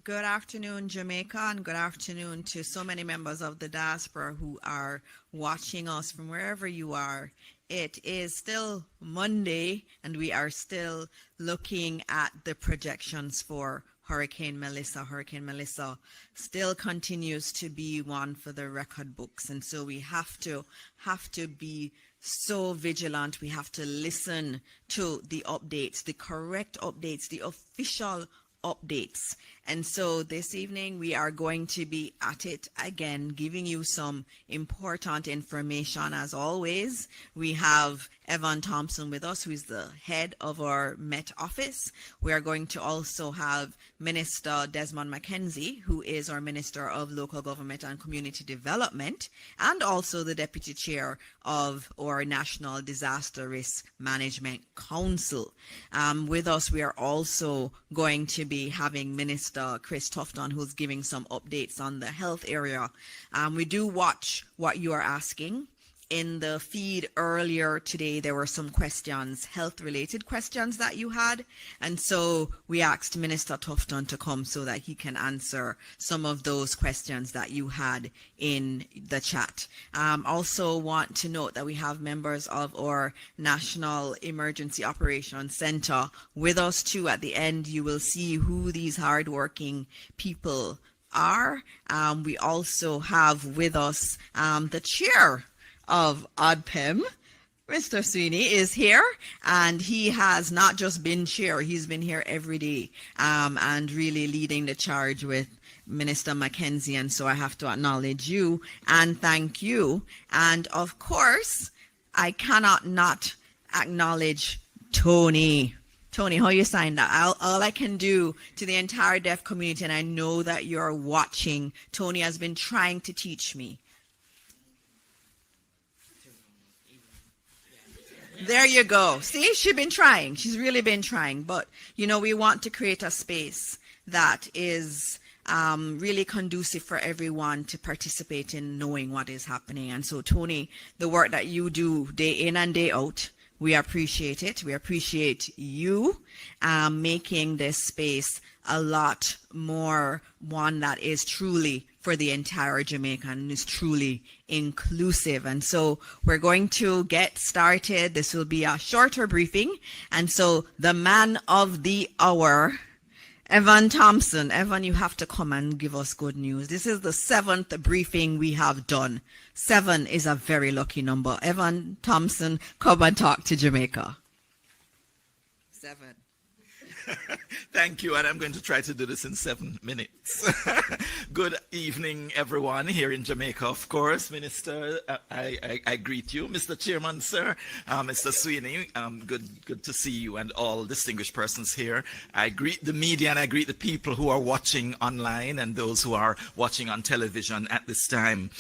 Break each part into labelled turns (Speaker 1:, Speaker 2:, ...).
Speaker 1: Good afternoon, Jamaica, and good afternoon to so many members of the diaspora who are watching us from wherever you are. It is still Monday, and we are still looking at the projections for Hurricane Melissa. Hurricane Melissa still continues to be one for the record books, and so we have to be so vigilant. We have to listen to the updates, the correct updates, the official updates. And so this evening we are going to be at it again, giving you some important information. As always, we have Evan Thompson with us, who is the head of our Met office. We are going to also have Minister Desmond McKenzie, who is our Minister of Local Government and Community Development, and also the Deputy Chair of our National Disaster Risk Management Council. With us, we are also going to be having Minister Chris Tufton, who's giving some updates on the health area. We do watch what you are asking. In the feed earlier today, there were some questions, health-related questions that you had. And so we asked Minister Tufton to come so that he can answer some of those questions that you had in the chat. Also want to note that we have members of our National Emergency Operations Center with us too. At the end, you will see who these hardworking people are. We also have with us the chair of ODPEM, Mr. Sweeney, is here, and he has not just been chair, he's been here every day, and really leading the charge with Minister McKenzie. And so I have to acknowledge you and thank you. And of course, I cannot not acknowledge Tony. Tony, how you signed that? All I can do to the entire deaf community, and I know that you're watching, Tony has been trying to teach me. There you go. See, she's been trying. She's really been trying. But, you know, we want to create a space that is really conducive for everyone to participate in knowing what is happening. And so, Tony, the work that you do day in and day out, we appreciate it. We appreciate you making this space a lot more one that is truly for the entire Jamaican and is truly inclusive. And so we're going to get started. This will be a shorter briefing. And so the man of the hour, Evan Thompson. Evan, you have to come and give us good news. This is the 7th briefing we have done. 7 is a very lucky number. Evan Thompson, come and talk to Jamaica. 7.
Speaker 2: Thank you, and I'm going to try to do this in 7 minutes. Good evening, everyone here in Jamaica, of course. Minister, I greet you. Mr. Chairman, sir, Mr. Sweeney, good to see you and all distinguished persons here. I greet the media and I greet the people who are watching online and those who are watching on television at this time.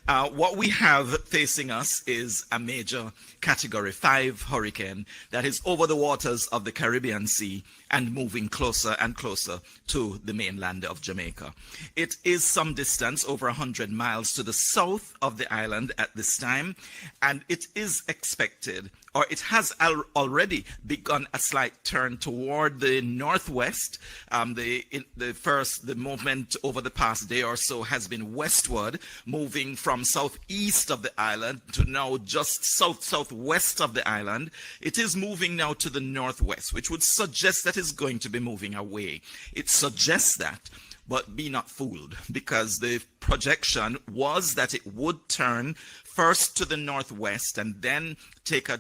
Speaker 2: What we have facing us is a major Category 5 hurricane that is over the waters of the Caribbean Sea and moving closer and closer to the mainland of Jamaica. It is some distance, over 100 miles to the south of the island at this time, and it is expected, or it has already begun a slight turn toward the northwest. The movement over the past day or so has been westward, moving from southeast of the island to now just southwest of the island. It is moving now to the northwest, which would suggest that it's going to be moving away. It suggests that, but be not fooled, because the projection was that it would turn first to the northwest and then take a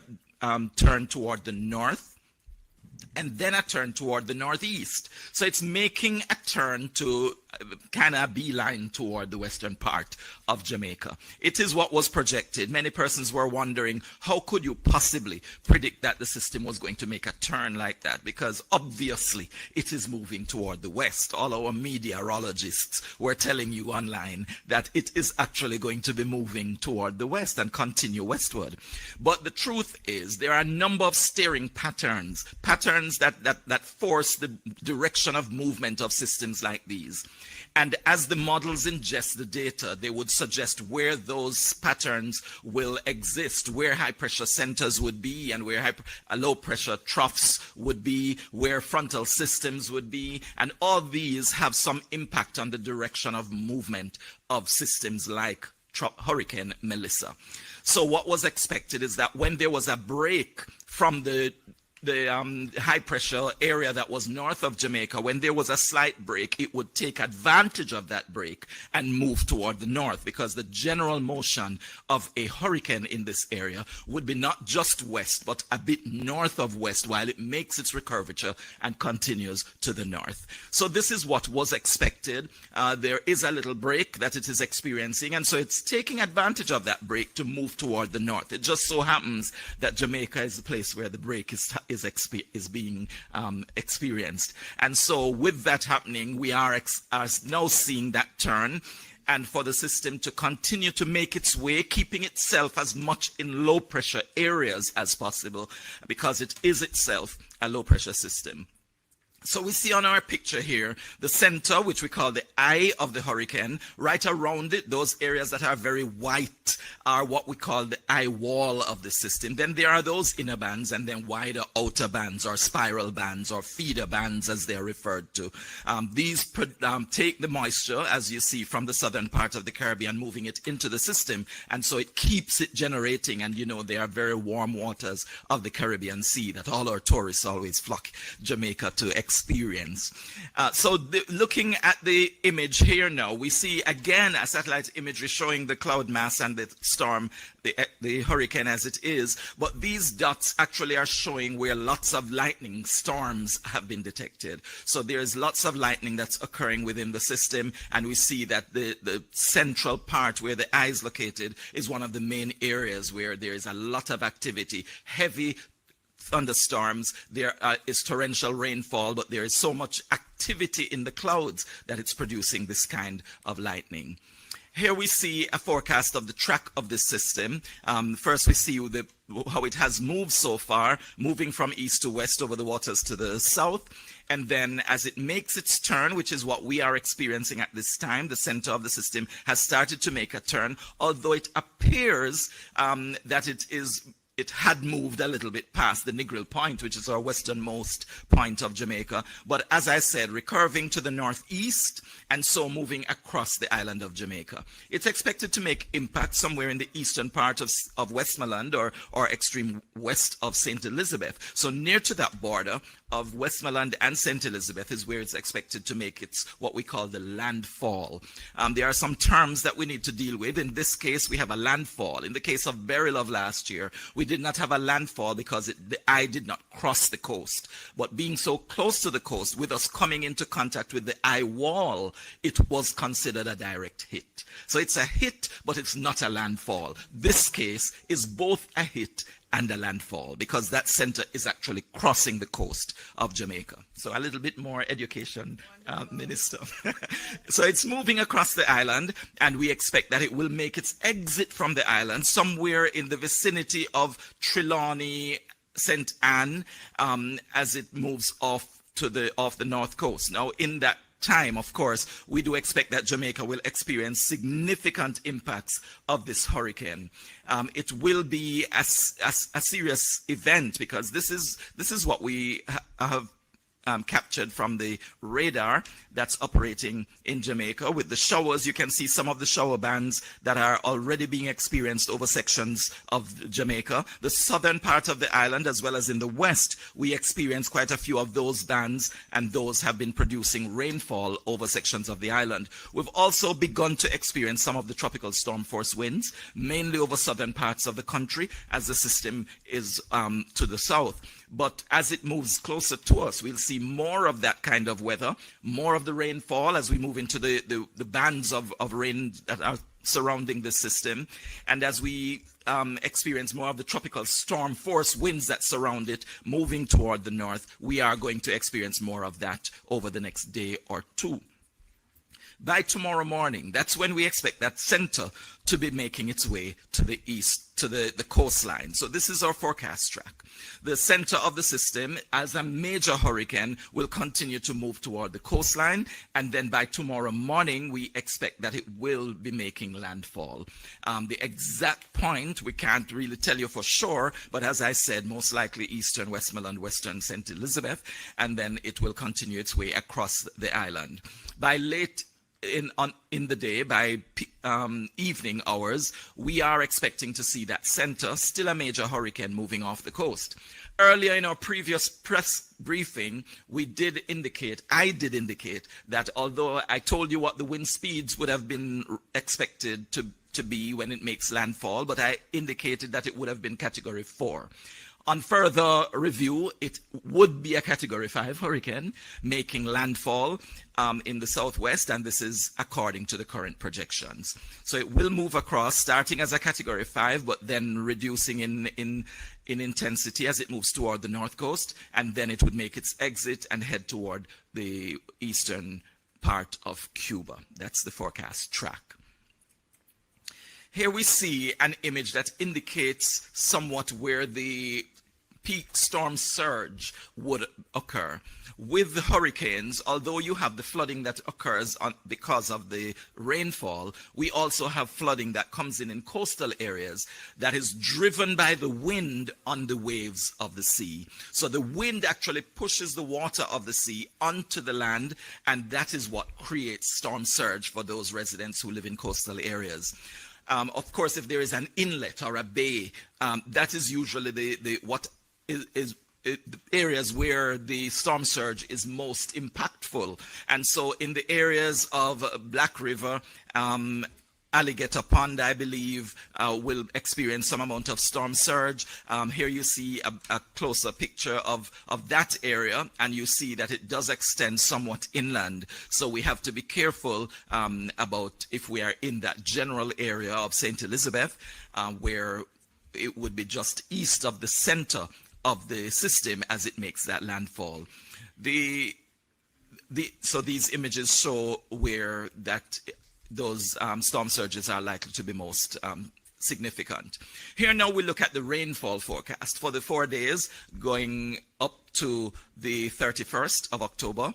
Speaker 2: turn toward the north, and then a turn toward the northeast. So it's making a turn to kind of beeline toward the western part of Jamaica. It is what was projected. Many persons were wondering, how could you possibly predict that the system was going to make a turn like that? Because obviously it is moving toward the west. All our meteorologists were telling you online that it is actually going to be moving toward the west and continue westward. But the truth is there are a number of steering patterns that force the direction of movement of systems like these. And as the models ingest the data, they would suggest where those patterns will exist, where high pressure centers would be, and where low pressure troughs would be, where frontal systems would be. And all these have some impact on the direction of movement of systems like Hurricane Melissa. So what was expected is that when there was a break from the high pressure area that was north of Jamaica, when there was a slight break, it would take advantage of that break and move toward the north, because the general motion of a hurricane in this area would be not just west, but a bit north of west, while it makes its recurvature and continues to the north. So this is what was expected. There is a little break that it is experiencing, and so it's taking advantage of that break to move toward the north. It just so happens that Jamaica is the place where the break is being experienced. And so with that happening, we are now seeing that turn, and for the system to continue to make its way, keeping itself as much in low pressure areas as possible, because it is itself a low pressure system. So we see on our picture here, the center, which we call the eye of the hurricane. Right around it, those areas that are very white are what we call the eye wall of the system. Then there are those inner bands, and then wider outer bands, or spiral bands, or feeder bands as they're referred to. These take the moisture, as you see, from the southern part of the Caribbean, moving it into the system. And so it keeps it generating. And you know, they are very warm waters of the Caribbean Sea that all our tourists always flock Jamaica to experience. Looking at the image here now, we see again a satellite imagery showing the cloud mass and the storm, the hurricane as it is, but these dots actually are showing where lots of lightning storms have been detected. So there's lots of lightning that's occurring within the system, and we see that the central part where the eye is located is one of the main areas where there is a lot of activity, heavy thunderstorms. There is torrential rainfall, but there is so much activity in the clouds that it's producing this kind of lightning. Here we see a forecast of the track of this system. First we see how it has moved so far, moving from east to west over the waters to the south. And then as it makes its turn, which is what we are experiencing at this time, the center of the system has started to make a turn, although it appears that it had moved a little bit past the Negril Point, which is our westernmost point of Jamaica. But as I said, recurving to the northeast, and so moving across the island of Jamaica. It's expected to make impact somewhere in the eastern part of Westmoreland, or extreme west of St. Elizabeth. So near to that border of Westmoreland and St. Elizabeth is where it's expected to make its what we call the landfall. There are some terms that we need to deal with. In this case, we have a landfall. In the case of Beryl of last year, we did not have a landfall because the eye did not cross the coast. But being so close to the coast, with us coming into contact with the eye wall, it was considered a direct hit. So it's a hit, but it's not a landfall. This case is both a hit and a landfall, because that center is actually crossing the coast of Jamaica. So a little bit more education, Minister. So it's moving across the island, and we expect that it will make its exit from the island somewhere in the vicinity of Trelawney, St. Anne, as it moves off the north coast. Now, in that time, of course, we do expect that Jamaica will experience significant impacts of this hurricane. It will be a serious event, because this is what we have captured from the radar that's operating in Jamaica. With the showers, you can see some of the shower bands that are already being experienced over sections of Jamaica. The southern part of the island, as well as in the west, we experience quite a few of those bands, and those have been producing rainfall over sections of the island. We've also begun to experience some of the tropical storm force winds, mainly over southern parts of the country, as the system is to the south. But as it moves closer to us, we'll see more of that kind of weather, more of the rainfall as we move into the bands of rain that are surrounding the system. And as we experience more of the tropical storm force winds that surround it moving toward the north, we are going to experience more of that over the next day or two. By tomorrow morning, that's when we expect that center to be making its way to the east, to the coastline. So this is our forecast track. The center of the system, as a major hurricane, will continue to move toward the coastline, and then by tomorrow morning, we expect that it will be making landfall. The exact point, we can't really tell you for sure, but as I said, most likely eastern Westmoreland, western St. Elizabeth, and then it will continue its way across the island. By late in the day, by evening hours, we are expecting to see that center, still a major hurricane, moving off the coast. Earlier in our previous press briefing, I did indicate that although I told you what the wind speeds would have been expected to be when it makes landfall, but I indicated that it would have been Category 4. On further review, it would be a Category 5 hurricane making landfall in the southwest, and this is according to the current projections. So it will move across, starting as a Category 5, but then reducing in intensity as it moves toward the north coast, and then it would make its exit and head toward the eastern part of Cuba. That's the forecast track. Here we see an image that indicates somewhat where the peak storm surge would occur. With the hurricanes, although you have the flooding that occurs because of the rainfall, we also have flooding that comes in coastal areas that is driven by the wind on the waves of the sea. So the wind actually pushes the water of the sea onto the land, and that is what creates storm surge for those residents who live in coastal areas. Of course, if there is an inlet or a bay, that is usually the areas where the storm surge is most impactful. And so in the areas of Black River, Alligator Pond, I believe, will experience some amount of storm surge. Here you see a closer picture of that area, and you see that it does extend somewhat inland. So we have to be careful about if we are in that general area of St. Elizabeth, where it would be just east of the center of the system as it makes that landfall. So these images show where those storm surges are likely to be most significant. Here now we look at the rainfall forecast for the 4 days going up to the 31st of October.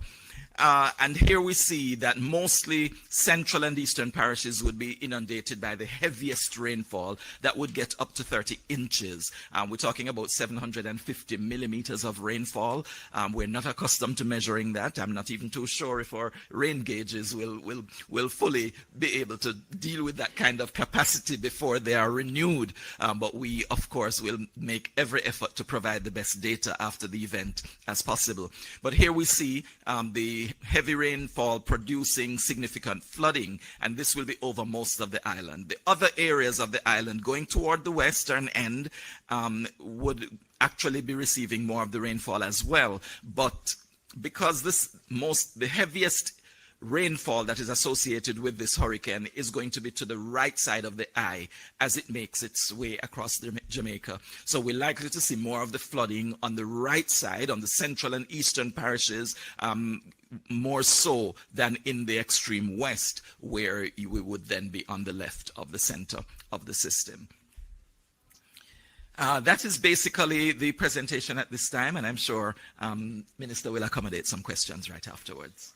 Speaker 2: And here we see that mostly central and eastern parishes would be inundated by the heaviest rainfall that would get up to 30 inches. We're talking about 750 millimeters of rainfall. We're not accustomed to measuring that. I'm not even too sure if our rain gauges will fully be able to deal with that kind of capacity before they are renewed. But we, of course, will make every effort to provide the best data after the event as possible. But here we see the heavy rainfall producing significant flooding, and this will be over most of the island. The other areas of the island going toward the western end would actually be receiving more of the rainfall as well, but because the heaviest rainfall that is associated with this hurricane is going to be to the right side of the eye as it makes its way across Jamaica. So we're likely to see more of the flooding on the right side, on the central and eastern parishes, more so than in the extreme west, where we would then be on the left of the center of the system. That is basically the presentation at this time, and I'm sure Minister will accommodate some questions right afterwards.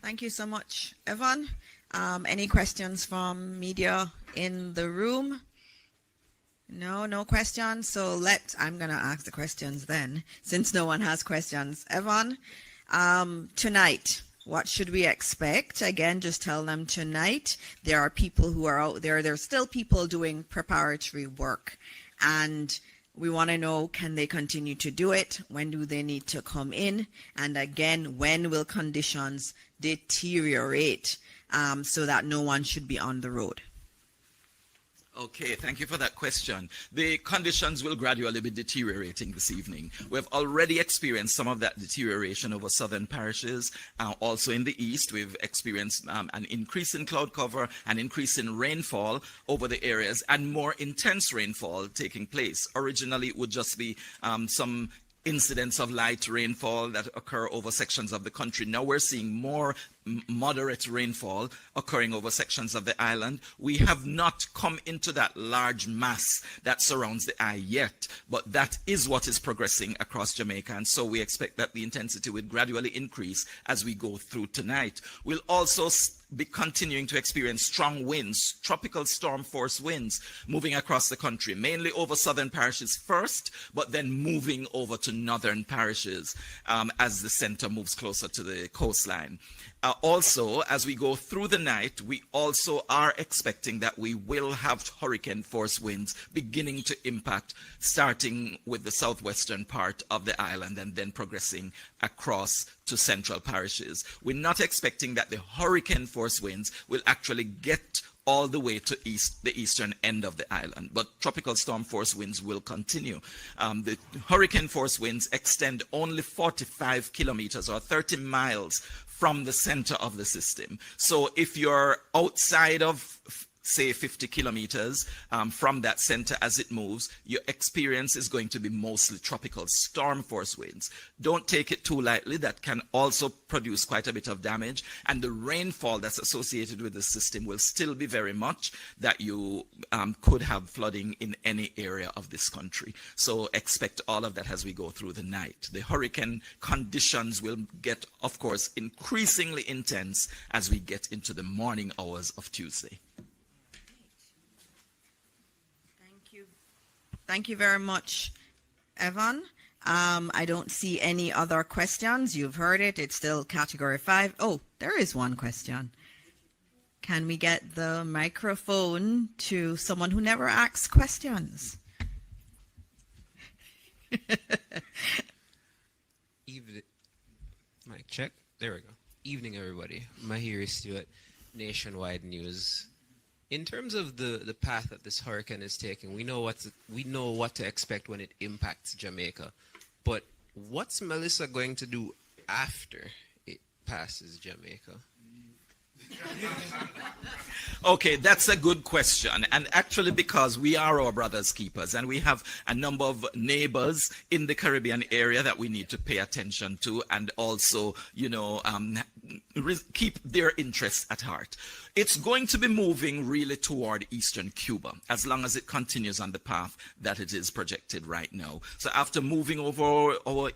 Speaker 1: Thank you so much, Evan. Any questions from media in the room? No questions. So I'm going to ask the questions then, since no one has questions. Evan, tonight, what should we expect? Again, just tell them tonight. There are people who are out there. There's still people doing preparatory work. And we want to know, can they continue to do it? When do they need to come in? And again, when will conditions deteriorate so that no one should be on the road?
Speaker 2: Okay, thank you for that question. The conditions will gradually be deteriorating this evening. We've already experienced some of that deterioration over southern parishes. Also in the east, we've experienced an increase in cloud cover, an increase in rainfall over the areas, and more intense rainfall taking place. Originally, it would just be some incidents of light rainfall that occur over sections of the country. Now we're seeing more moderate rainfall occurring over sections of the island. We have not come into that large mass that surrounds the eye yet, but that is what is progressing across Jamaica. And so we expect that the intensity will gradually increase as we go through tonight. We'll also be continuing to experience strong winds, tropical storm force winds moving across the country, mainly over southern parishes first, but then moving over to northern parishes as the center moves closer to the coastline. Also, as we go through the night, we also are expecting that we will have hurricane force winds beginning to impact, starting with the southwestern part of the island and then progressing across to central parishes. We're not expecting that the hurricane force winds will actually get all the way to the eastern end of the island, but tropical storm force winds will continue. The hurricane force winds extend only 45 kilometers or 30 miles from the center of the system. So if you're outside of, say, 50 kilometers from that center as it moves, your experience is going to be mostly tropical storm force winds. Don't take it too lightly. That can also produce quite a bit of damage. And the rainfall that's associated with the system will still be very much that you could have flooding in any area of this country. So expect all of that as we go through the night. The hurricane conditions will get, of course, increasingly intense as we get into the morning hours of Tuesday.
Speaker 1: Thank you very much, Evan. I don't see any other questions. You've heard it. It's still category 5. Oh, there is one question. Can we get the microphone to someone who never asks questions?
Speaker 3: Mic check. There we go. Evening, everybody. Mahiri Stewart, Nationwide News. In terms of the path that this hurricane is taking, we know what to expect when it impacts Jamaica. But what's Melissa going to do after it passes Jamaica?
Speaker 2: Okay, that's a good question. And actually, because we are our brother's keepers and we have a number of neighbors in the Caribbean area that we need to pay attention to and also, keep their interests at heart. It's going to be moving really toward eastern Cuba as long as it continues on the path that it is projected right now. So after moving over our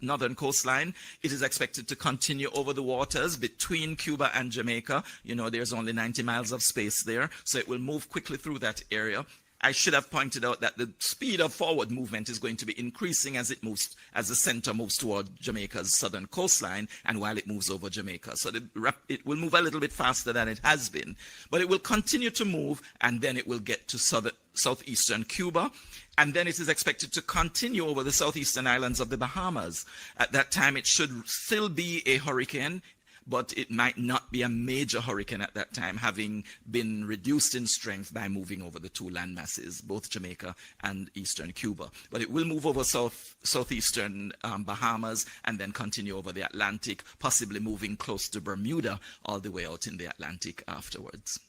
Speaker 2: northern coastline, it is expected to continue over the waters between Cuba and Jamaica. There's only 90 miles of space there, so it will move quickly through that area. I should have pointed out that the speed of forward movement is going to be increasing as the center moves toward Jamaica's southern coastline and while it moves over Jamaica. So it will move a little bit faster than it has been, but it will continue to move and then it will get to southeastern Cuba. And then it is expected to continue over the southeastern islands of the Bahamas. At that time, it should still be a hurricane, but it might not be a major hurricane at that time, having been reduced in strength by moving over the two land masses, both Jamaica and eastern Cuba. But it will move over southeastern Bahamas and then continue over the Atlantic, possibly moving close to Bermuda all the way out in the Atlantic afterwards.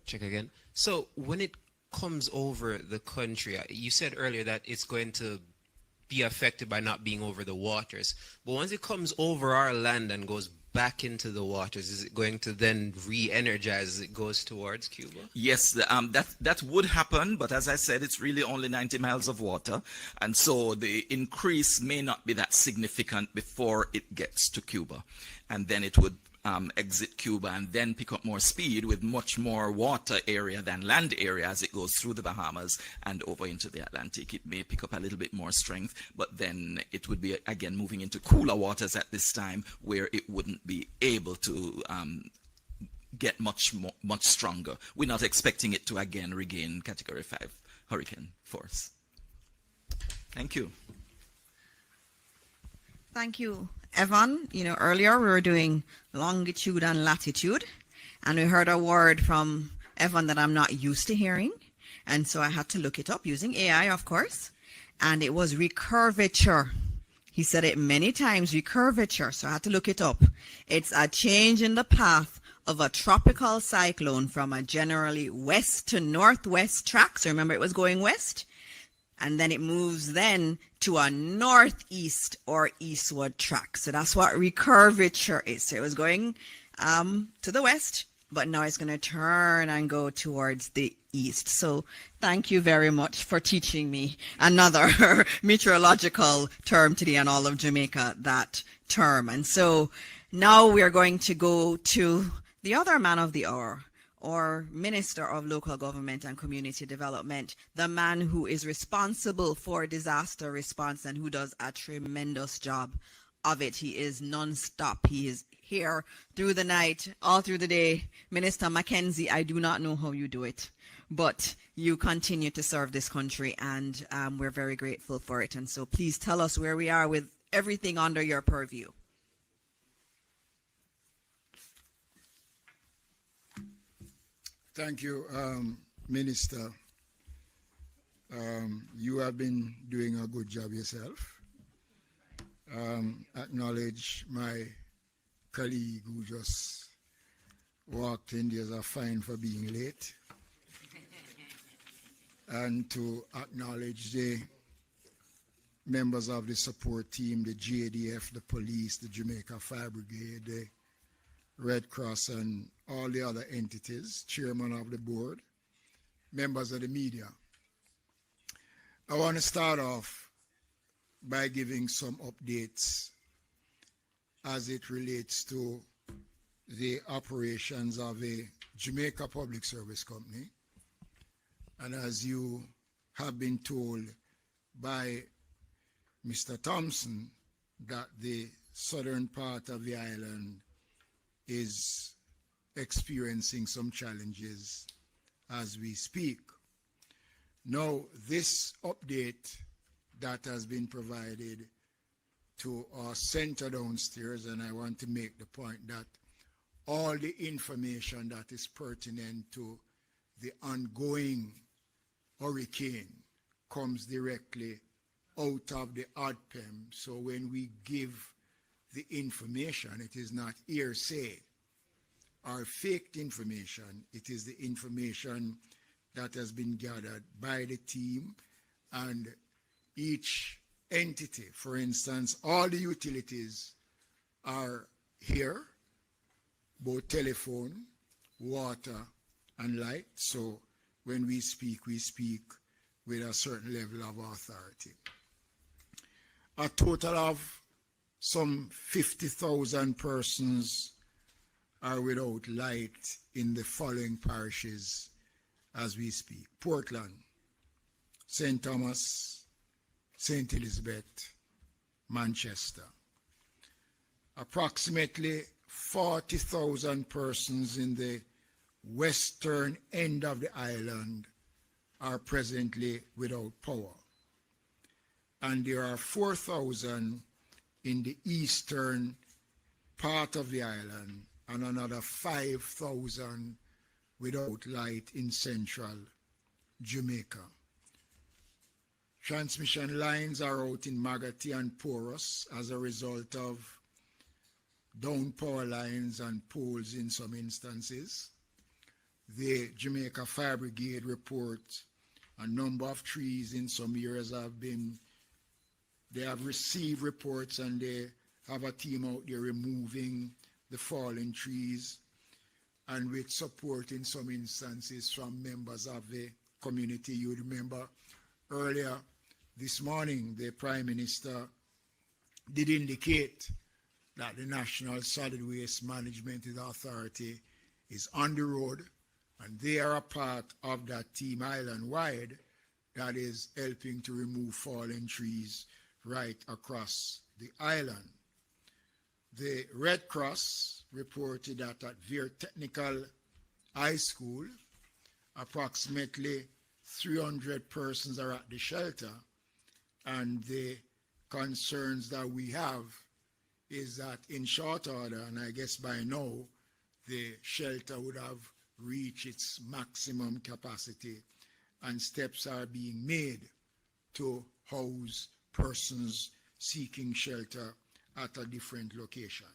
Speaker 3: Check again. So when it comes over the country, you said earlier that it's going to be affected by not being over the waters. But once it comes over our land and goes back into the waters, is it going to then re-energize as it goes towards Cuba?
Speaker 2: Yes, that would happen, but as I said, it's really only 90 miles of water, and so the increase may not be that significant before it gets to Cuba, and then it would exit Cuba and then pick up more speed with much more water area than land area as it goes through the Bahamas and over into the Atlantic. It may pick up a little bit more strength, but then it would be again moving into cooler waters at this time where it wouldn't be able to get much stronger. We're not expecting it to again regain category 5 hurricane force. Thank you.
Speaker 1: Thank you, Evan. Earlier we were doing longitude and latitude, and we heard a word from Evan that I'm not used to hearing, and so I had to look it up using AI, of course, and it was recurvature. He said it many times, recurvature, so I had to look it up. It's a change in the path of a tropical cyclone from a generally west to northwest track. So remember, it was going west and then it moves then to a northeast or eastward track. So that's what recurvature is. So it was going to the west, but now it's going to turn and go towards the east. So thank you very much for teaching me another meteorological term today and all of Jamaica, that term. And so now we're going to go to the other man of the hour, or Minister of Local Government and Community Development, the man who is responsible for disaster response and who does a tremendous job of it. He is non-stop. He is here through the night, all through the day. Minister Mackenzie, I do not know how you do it, but you continue to serve this country, and we're very grateful for it. And so please tell us where we are with everything under your purview.
Speaker 4: Thank you, Minister. You have been doing a good job yourself. Acknowledge my colleague who just walked in. There's a fine for being late. And to acknowledge the members of the support team, the JDF, the police, the Jamaica Fire Brigade, the Red Cross, and all the other entities, chairman of the board, members of the media. I want to start off by giving some updates as it relates to the operations of a Jamaica Public Service Company. And as you have been told by Mr. Thompson, that the southern part of the island is experiencing some challenges as we speak. Now, this update that has been provided to our center downstairs, and I want to make the point that all the information that is pertinent to the ongoing hurricane comes directly out of the ODPEM. So when we give the information, it is not hearsay or faked information. It is the information that has been gathered by the team, and each entity, for instance, all the utilities are here, both telephone, water, and light. So when we speak with a certain level of authority. A total of some 50,000 persons are without light in the following parishes as we speak: Portland, St. Thomas, St. Elizabeth, Manchester. Approximately 40,000 persons in the western end of the island are presently without power. And there are 4,000 in the eastern part of the island, and another 5,000 without light in central Jamaica. Transmission lines are out in Magati and Porous as a result of down power lines and poles in some instances. The Jamaica Fire Brigade reports a number of trees in some areas they have received reports, and they have a team out there removing the fallen trees, and with support in some instances from members of the community. You remember earlier this morning, the Prime Minister did indicate that the National Solid Waste Management Authority is on the road, and they are a part of that team island-wide that is helping to remove fallen trees right across the island. The Red Cross reported that at Veer Technical High School, approximately 300 persons are at the shelter, and the concerns that we have is that in short order, and I guess by now, the shelter would have reached its maximum capacity, and steps are being made to house persons seeking shelter at a different location.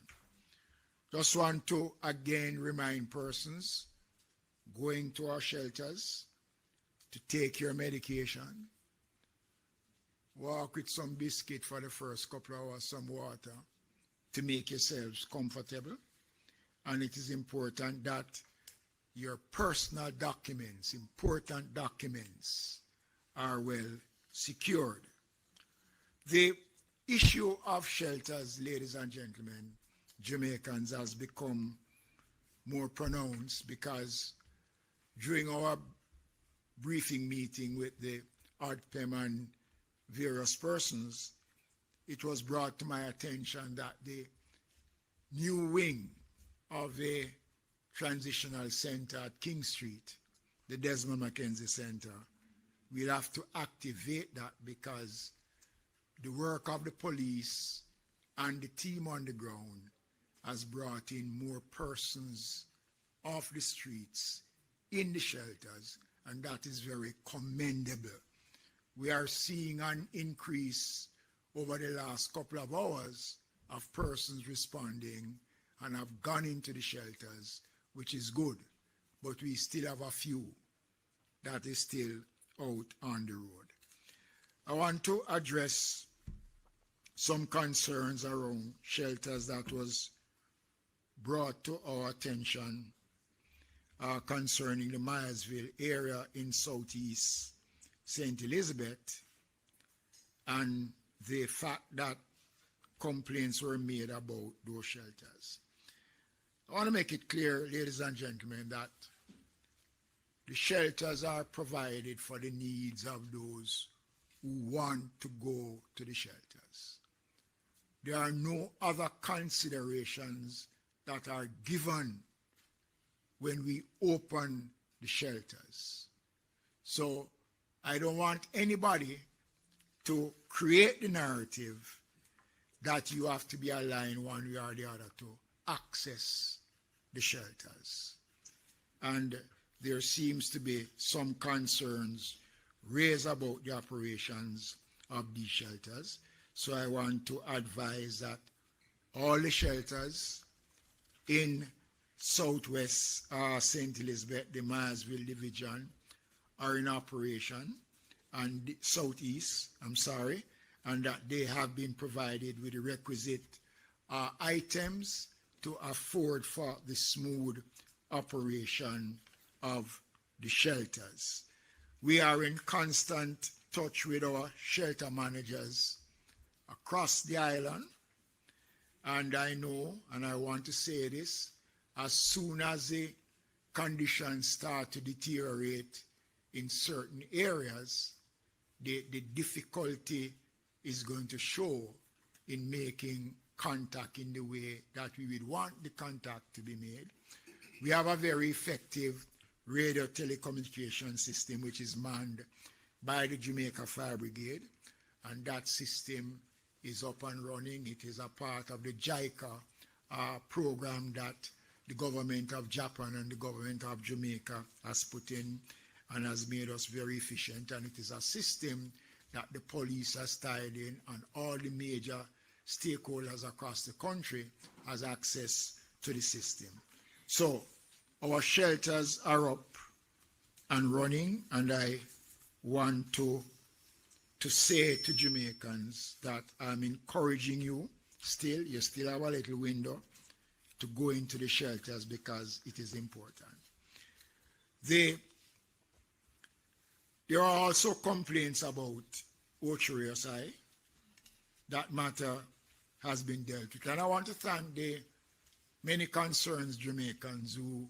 Speaker 4: Just want to again remind persons going to our shelters to take your medication, walk with some biscuit for the first couple of hours, some water to make yourselves comfortable. And it is important that your personal documents, important documents, are well secured. The issue of shelters, ladies and gentlemen, Jamaicans, has become more pronounced because during our briefing meeting with the ADPEM and various persons, it was brought to my attention that the new wing of the transitional center at King Street, the Desmond Mackenzie Center, we'll have to activate that because the work of the police and the team on the ground has brought in more persons off the streets in the shelters, and that is very commendable. We are seeing an increase over the last couple of hours of persons responding and have gone into the shelters, which is good, but we still have a few that is still out on the road. I want to address some concerns around shelters that was brought to our attention concerning the Myersville area in southeast St. Elizabeth, and the fact that complaints were made about those shelters. I want to make it clear, ladies and gentlemen, that the shelters are provided for the needs of those who want to go to the shelters. There are no other considerations that are given when we open the shelters. So I don't want anybody to create the narrative that you have to be aligned one way or the other to access the shelters. And there seems to be some concerns raised about the operations of these shelters. So I want to advise that all the shelters in Southwest St. Elizabeth, the Myersville Division, are in operation, and the Southeast, and that they have been provided with the requisite items to afford for the smooth operation of the shelters. We are in constant touch with our shelter managers across the island, and I know, and I want to say this, as soon as the conditions start to deteriorate in certain areas, the difficulty is going to show in making contact in the way that we would want the contact to be made. We have a very effective radio telecommunication system which is manned by the Jamaica Fire Brigade, and that system is up and running. It is a part of the JICA program that the government of Japan and the government of Jamaica has put in and has made us very efficient, and it is a system that the police has tied in, and all the major stakeholders across the country has access to the system. So our shelters are up and running, and I want to say to Jamaicans that I'm encouraging you still, you still have a little window to go into the shelters because it is important. There are also complaints about Ochoreosai. That matter has been dealt with. And I want to thank the many concerned Jamaicans who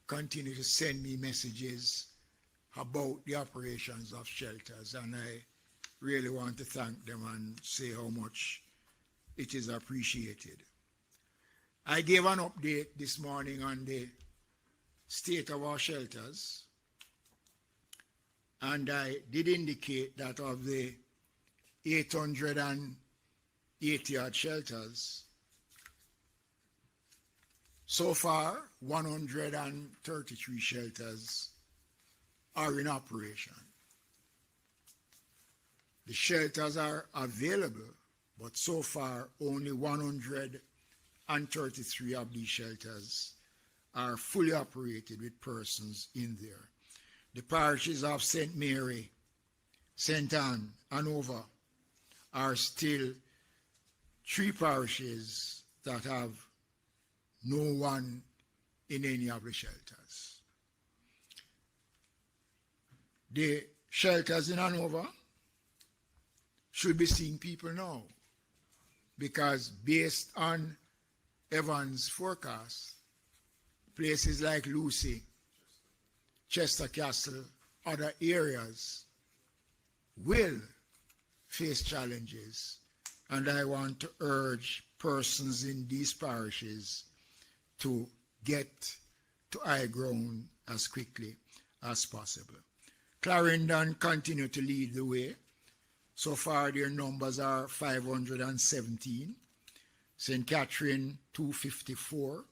Speaker 4: continue to send me messages about the operations of shelters. And I really want to thank them and say how much it is appreciated. I gave an update this morning on the state of our shelters, and I did indicate that of the 880 odd shelters, so far 133 shelters are in operation. The shelters are available, but so far only 133 of these shelters are fully operated with persons in there. The parishes of St. Mary, St. Anne, Hanover, are still 3 parishes that have no one in any of the shelters. The shelters in Hanover should be seeing people now, because based on Evans' forecast, places like Lucy, Chester Castle, other areas will face challenges, and I want to urge persons in these parishes to get to high ground as quickly as possible. Clarendon continue to lead the way. So far their numbers are 517, St. Catherine 254,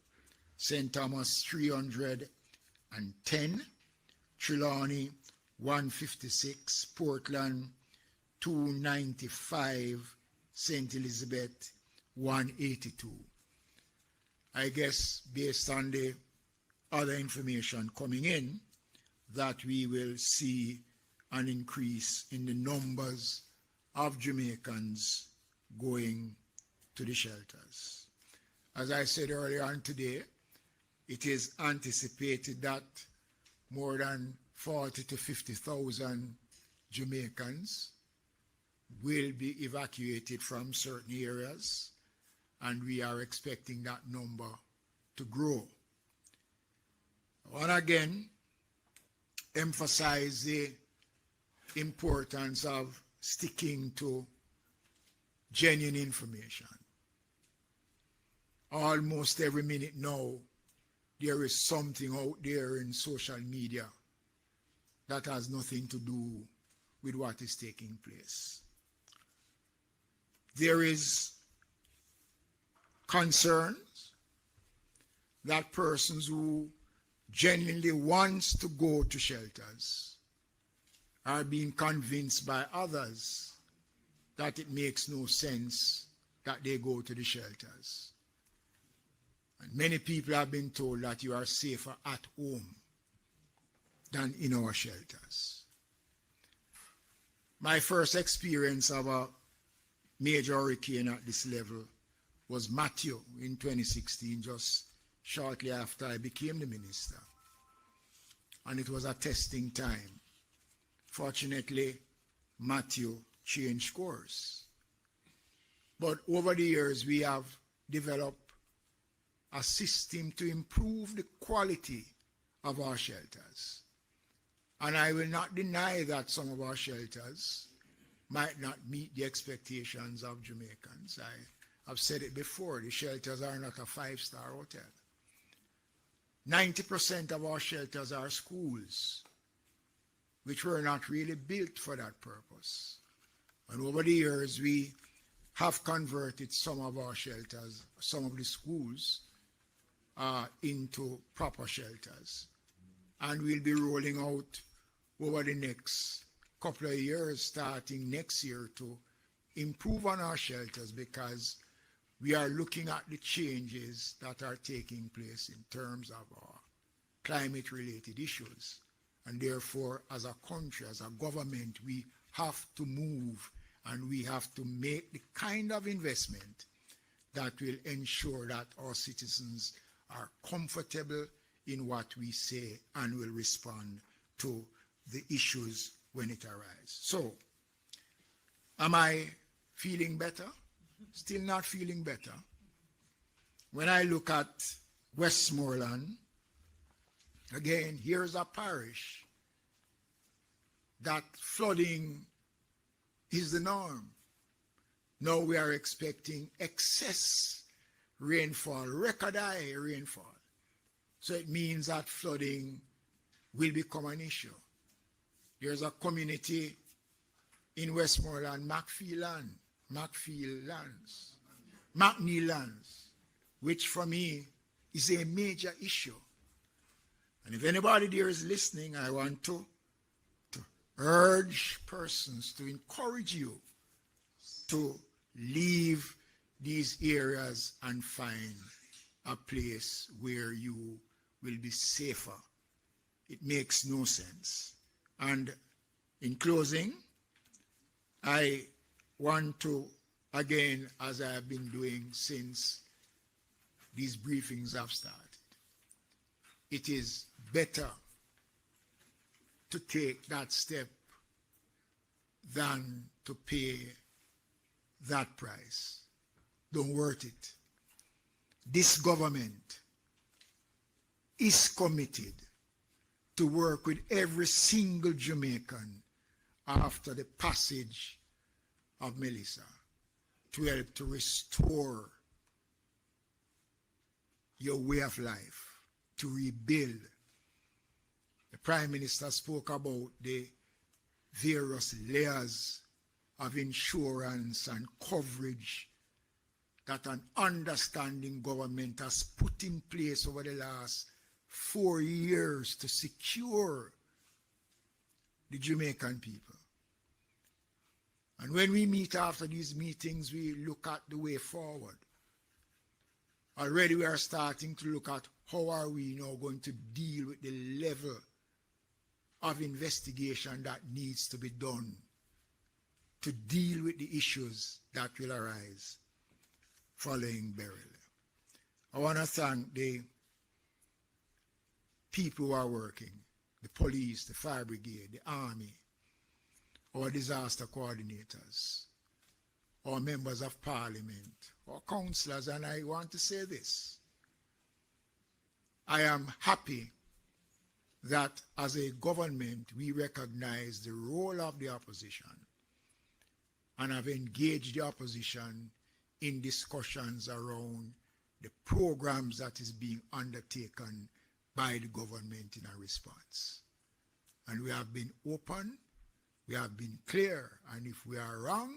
Speaker 4: St. Thomas 310, Trelawney 156, Portland 295, St. Elizabeth 182. I guess based on the other information coming in, that we will see an increase in the numbers of Jamaicans going to the shelters. As I said earlier on today, it is anticipated that more than 40 to 50,000 Jamaicans will be evacuated from certain areas, and we are expecting that number to grow. I want to again emphasize the importance of sticking to genuine information. Almost every minute now, there is something out there in social media that has nothing to do with what is taking place. There is concerns that persons who genuinely wants to go to shelters are being convinced by others that it makes no sense that they go to the shelters. And many people have been told that you are safer at home than in our shelters. My first experience of a major hurricane at this level was Matthew in 2016, just shortly after I became the minister. And it was a testing time. Fortunately, Matthew changed course. But over the years, we have developed a system to improve the quality of our shelters. And I will not deny that some of our shelters might not meet the expectations of Jamaicans. I've said it before, the shelters are not a 5-star hotel. 90% of our shelters are schools, which were not really built for that purpose. And over the years, we have converted some of our shelters, some of the schools, into proper shelters. And we'll be rolling out over the next couple of years, starting next year, to improve on our shelters, because we are looking at the changes that are taking place in terms of our climate-related issues. And therefore, as a country, as a government, we have to move, and we have to make the kind of investment that will ensure that our citizens are comfortable in what we say and will respond to the issues when it arises. So, am I feeling better? Still not feeling better. When I look at Westmoreland, again, here's a parish that flooding is the norm. Now we are expecting excess rainfall, record high rainfall. So it means that flooding will become an issue. There's a community in Westmoreland, McNeil lands, which for me is a major issue. And if anybody there is listening, I want to urge persons, to encourage you to leave these areas and find a place where you will be safer. It makes no sense. And in closing, I want to, again, as I have been doing since these briefings have started, it is better to take that step than to pay that price. Don't worth it. This government is committed to work with every single Jamaican after the passage of Melissa to help to restore your way of life, to rebuild. The Prime Minister spoke about the various layers of insurance and coverage that an understanding government has put in place over the last 4 years to secure the Jamaican people. And when we meet after these meetings, we look at the way forward. Already we are starting to look at how are we now going to deal with the level of investigation that needs to be done to deal with the issues that will arise following burial. I want to thank the people who are working, the police, the fire brigade, the army, our disaster coordinators, our members of parliament, our councillors, and I want to say this. I am happy that as a government we recognize the role of the opposition and have engaged the opposition in discussions around the programs that is being undertaken by the government in a response. And we have been open, we have been clear, and if we are wrong,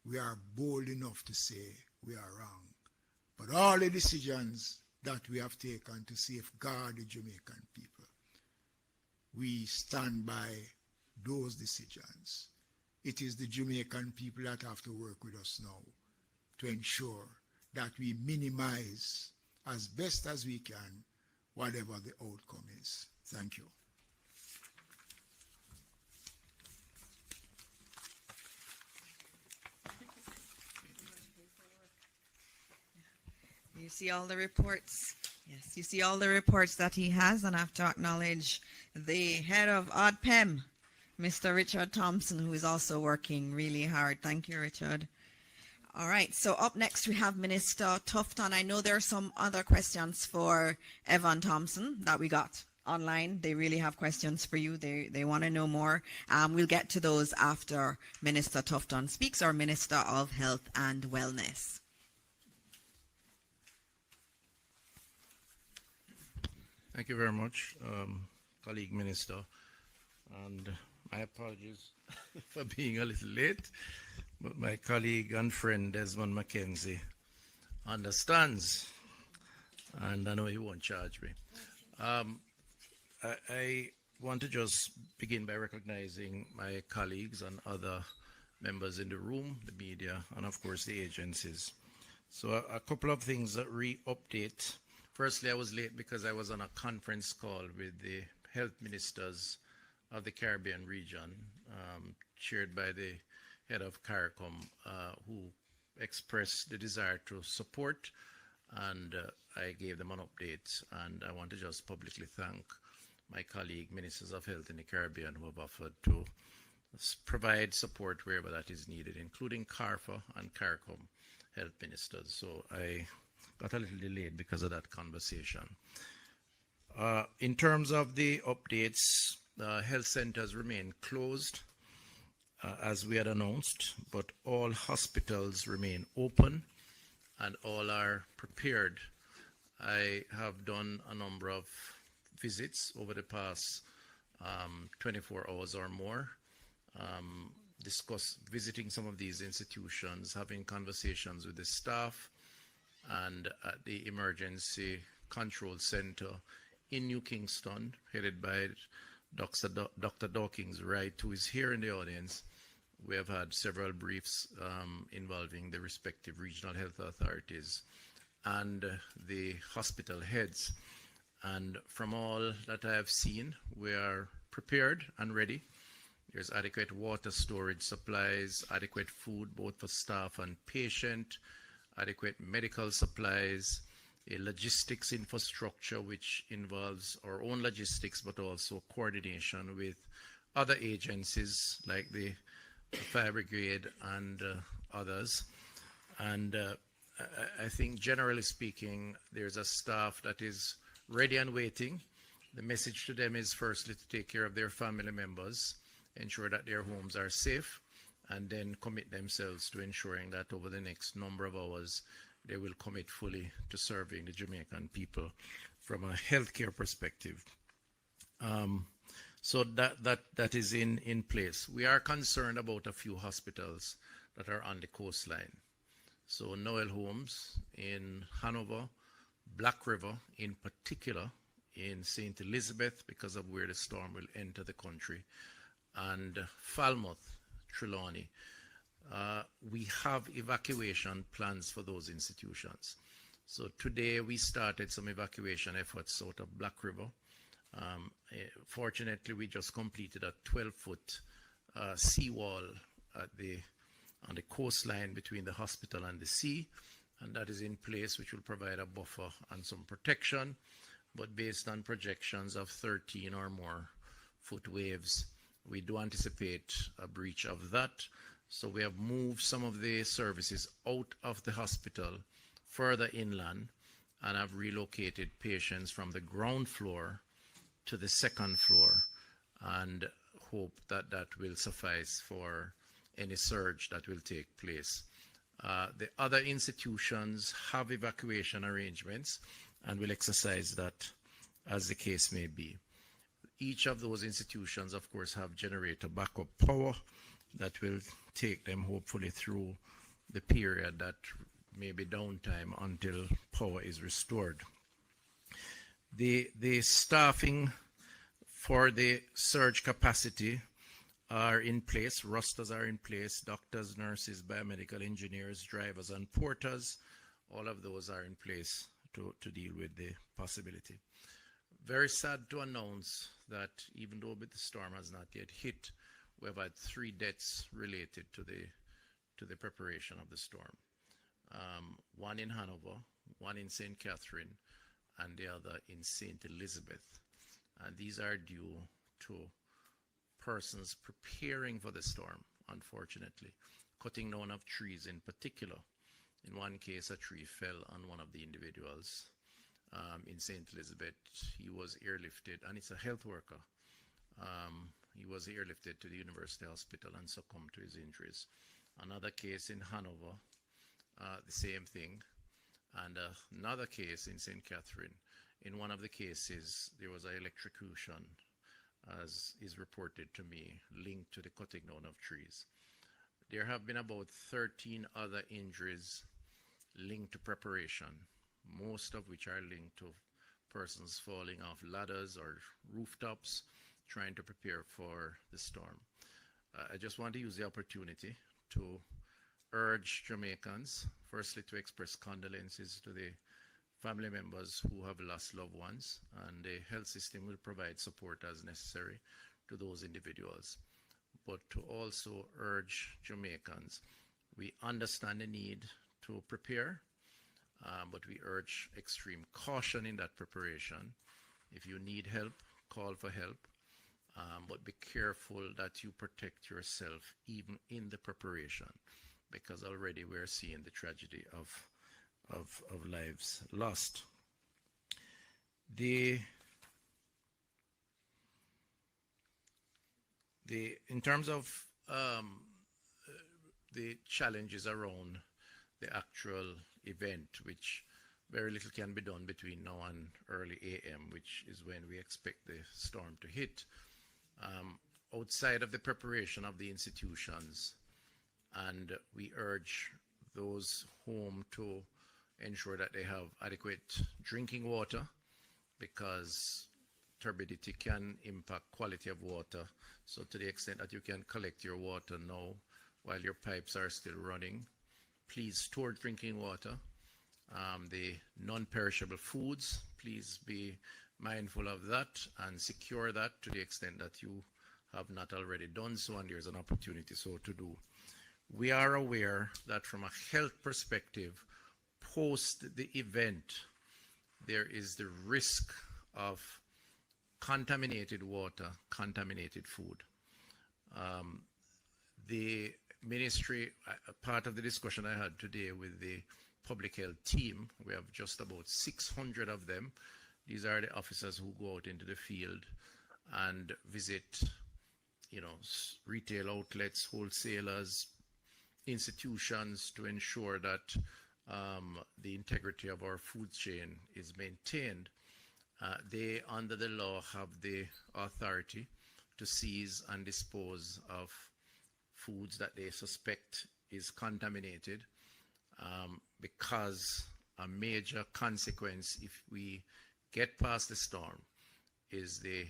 Speaker 4: we are bold enough to say we are wrong. But all the decisions that we have taken to safeguard the Jamaican people, we stand by those decisions. It is the Jamaican people that have to work with us now to ensure that we minimize as best as we can whatever the outcome is. Thank you.
Speaker 1: You see all the reports. Yes, you see all the reports that he has, and I have to acknowledge the head of ODPEM, Mr. Richard Thompson, who is also working really hard. Thank you, Richard. All right, so up next we have Minister Tufton. I know there are some other questions for Evan Thompson that we got online. They really have questions for you. They want to know more. We'll get to those after Minister Tufton speaks, our Minister of Health and Wellness.
Speaker 5: Thank you very much, colleague minister, and my apologies for being a little late, but my colleague and friend Desmond Mackenzie understands, and I know he won't charge me. I want to just begin by recognizing my colleagues and other members in the room, the media, and of course the agencies. So a couple of things that re-update. Firstly, I was late because I was on a conference call with the health ministers of the Caribbean region, chaired by the head of CARICOM, who expressed the desire to support, and I gave them an update. And I want to just publicly thank my colleague ministers of health in the Caribbean who have offered to provide support wherever that is needed, including CARFA and CARICOM health ministers. So I got a little delayed because of that conversation. In terms of the updates, health centers remain closed as we had announced, but all hospitals remain open and all are prepared. I have done a number of visits over the past 24 hours or more, visiting some of these institutions, having conversations with the staff, and at the Emergency Control Center in New Kingston, headed by Dr. Dawkins Wright, who is here in the audience. We have had several briefs involving the respective regional health authorities and the hospital heads. And from all that I have seen, we are prepared and ready There's adequate water storage supplies, adequate food both for staff and patient, adequate medical supplies, a logistics infrastructure which involves our own logistics but also coordination with other agencies like the Fire Brigade and others. And I think generally speaking, there's a staff that is ready and waiting. The message to them is firstly to take care of their family members, ensure that their homes are safe, and then commit themselves to ensuring that over the next number of hours, they will commit fully to serving the Jamaican people from a healthcare perspective. So that is in place. We are concerned about a few hospitals that are on the coastline. So Noel Homes in Hanover, Black River in particular, in St. Elizabeth because of where the storm will enter the country, and Falmouth, Trelawney. We have evacuation plans for those institutions. So today we started some evacuation efforts out of Black River. Fortunately, we just completed a 12-foot seawall on the coastline between the hospital and the sea, and that is in place, which will provide a buffer and some protection. But based on projections of 13 or more foot waves, we do anticipate a breach of that. So we have moved some of the services out of the hospital further inland and have relocated patients from the ground floor to the second floor and hope that that will suffice for any surge that will take place. The other institutions have evacuation arrangements and will exercise that as the case may be. Each of those institutions, of course, have generator backup power that will take them hopefully through the period that may be downtime until power is restored. The staffing for the surge capacity are in place. Rosters are in place. Doctors, nurses, biomedical engineers, drivers, and porters. All of those are in place to deal with the possibility. Very sad to announce that even though the storm has not yet hit, we have had 3 deaths related to the preparation of the storm. One in Hanover, one in St. Catherine, and the other in St. Elizabeth. And these are due to persons preparing for the storm, unfortunately, cutting down of trees in particular. In one case, a tree fell on one of the individuals in St. Elizabeth. He was airlifted, and it's a health worker. He was airlifted to the University Hospital and succumbed to his injuries. Another case in Hanover, the same thing. And another case in St. Catherine. In one of the cases, there was an electrocution, as is reported to me, linked to the cutting down of trees. There have been about 13 other injuries linked to preparation, most of which are linked to persons falling off ladders or rooftops, trying to prepare for the storm. I just want to use the opportunity to urge Jamaicans, firstly, to express condolences to the family members who have lost loved ones, and the health system will provide support as necessary to those individuals. But to also urge Jamaicans, we understand the need to prepare, but we urge extreme caution in that preparation. If you need help, call for help, but be careful that you protect yourself even in the preparation, because already we're seeing the tragedy of lives lost. In terms of the challenges around the actual event, which very little can be done between now and early AM, which is when we expect the storm to hit. Outside of the preparation of the institutions, and we urge those home to ensure that they have adequate drinking water, because turbidity can impact quality of water. So to the extent that you can collect your water now while your pipes are still running, please store drinking water. The non-perishable foods, please be mindful of that and secure that to the extent that you have not already done so, and there's an opportunity so to do. We are aware that from a health perspective, post the event, there is the risk of contaminated water, contaminated food. The ministry, part of the discussion I had today with the public health team, we have just about 600 of them. These are the officers who go out into the field and visit, retail outlets, wholesalers, institutions to ensure that the integrity of our food chain is maintained. They, under the law, have the authority to seize and dispose of foods that they suspect is contaminated, because a major consequence, if we get past the storm, is the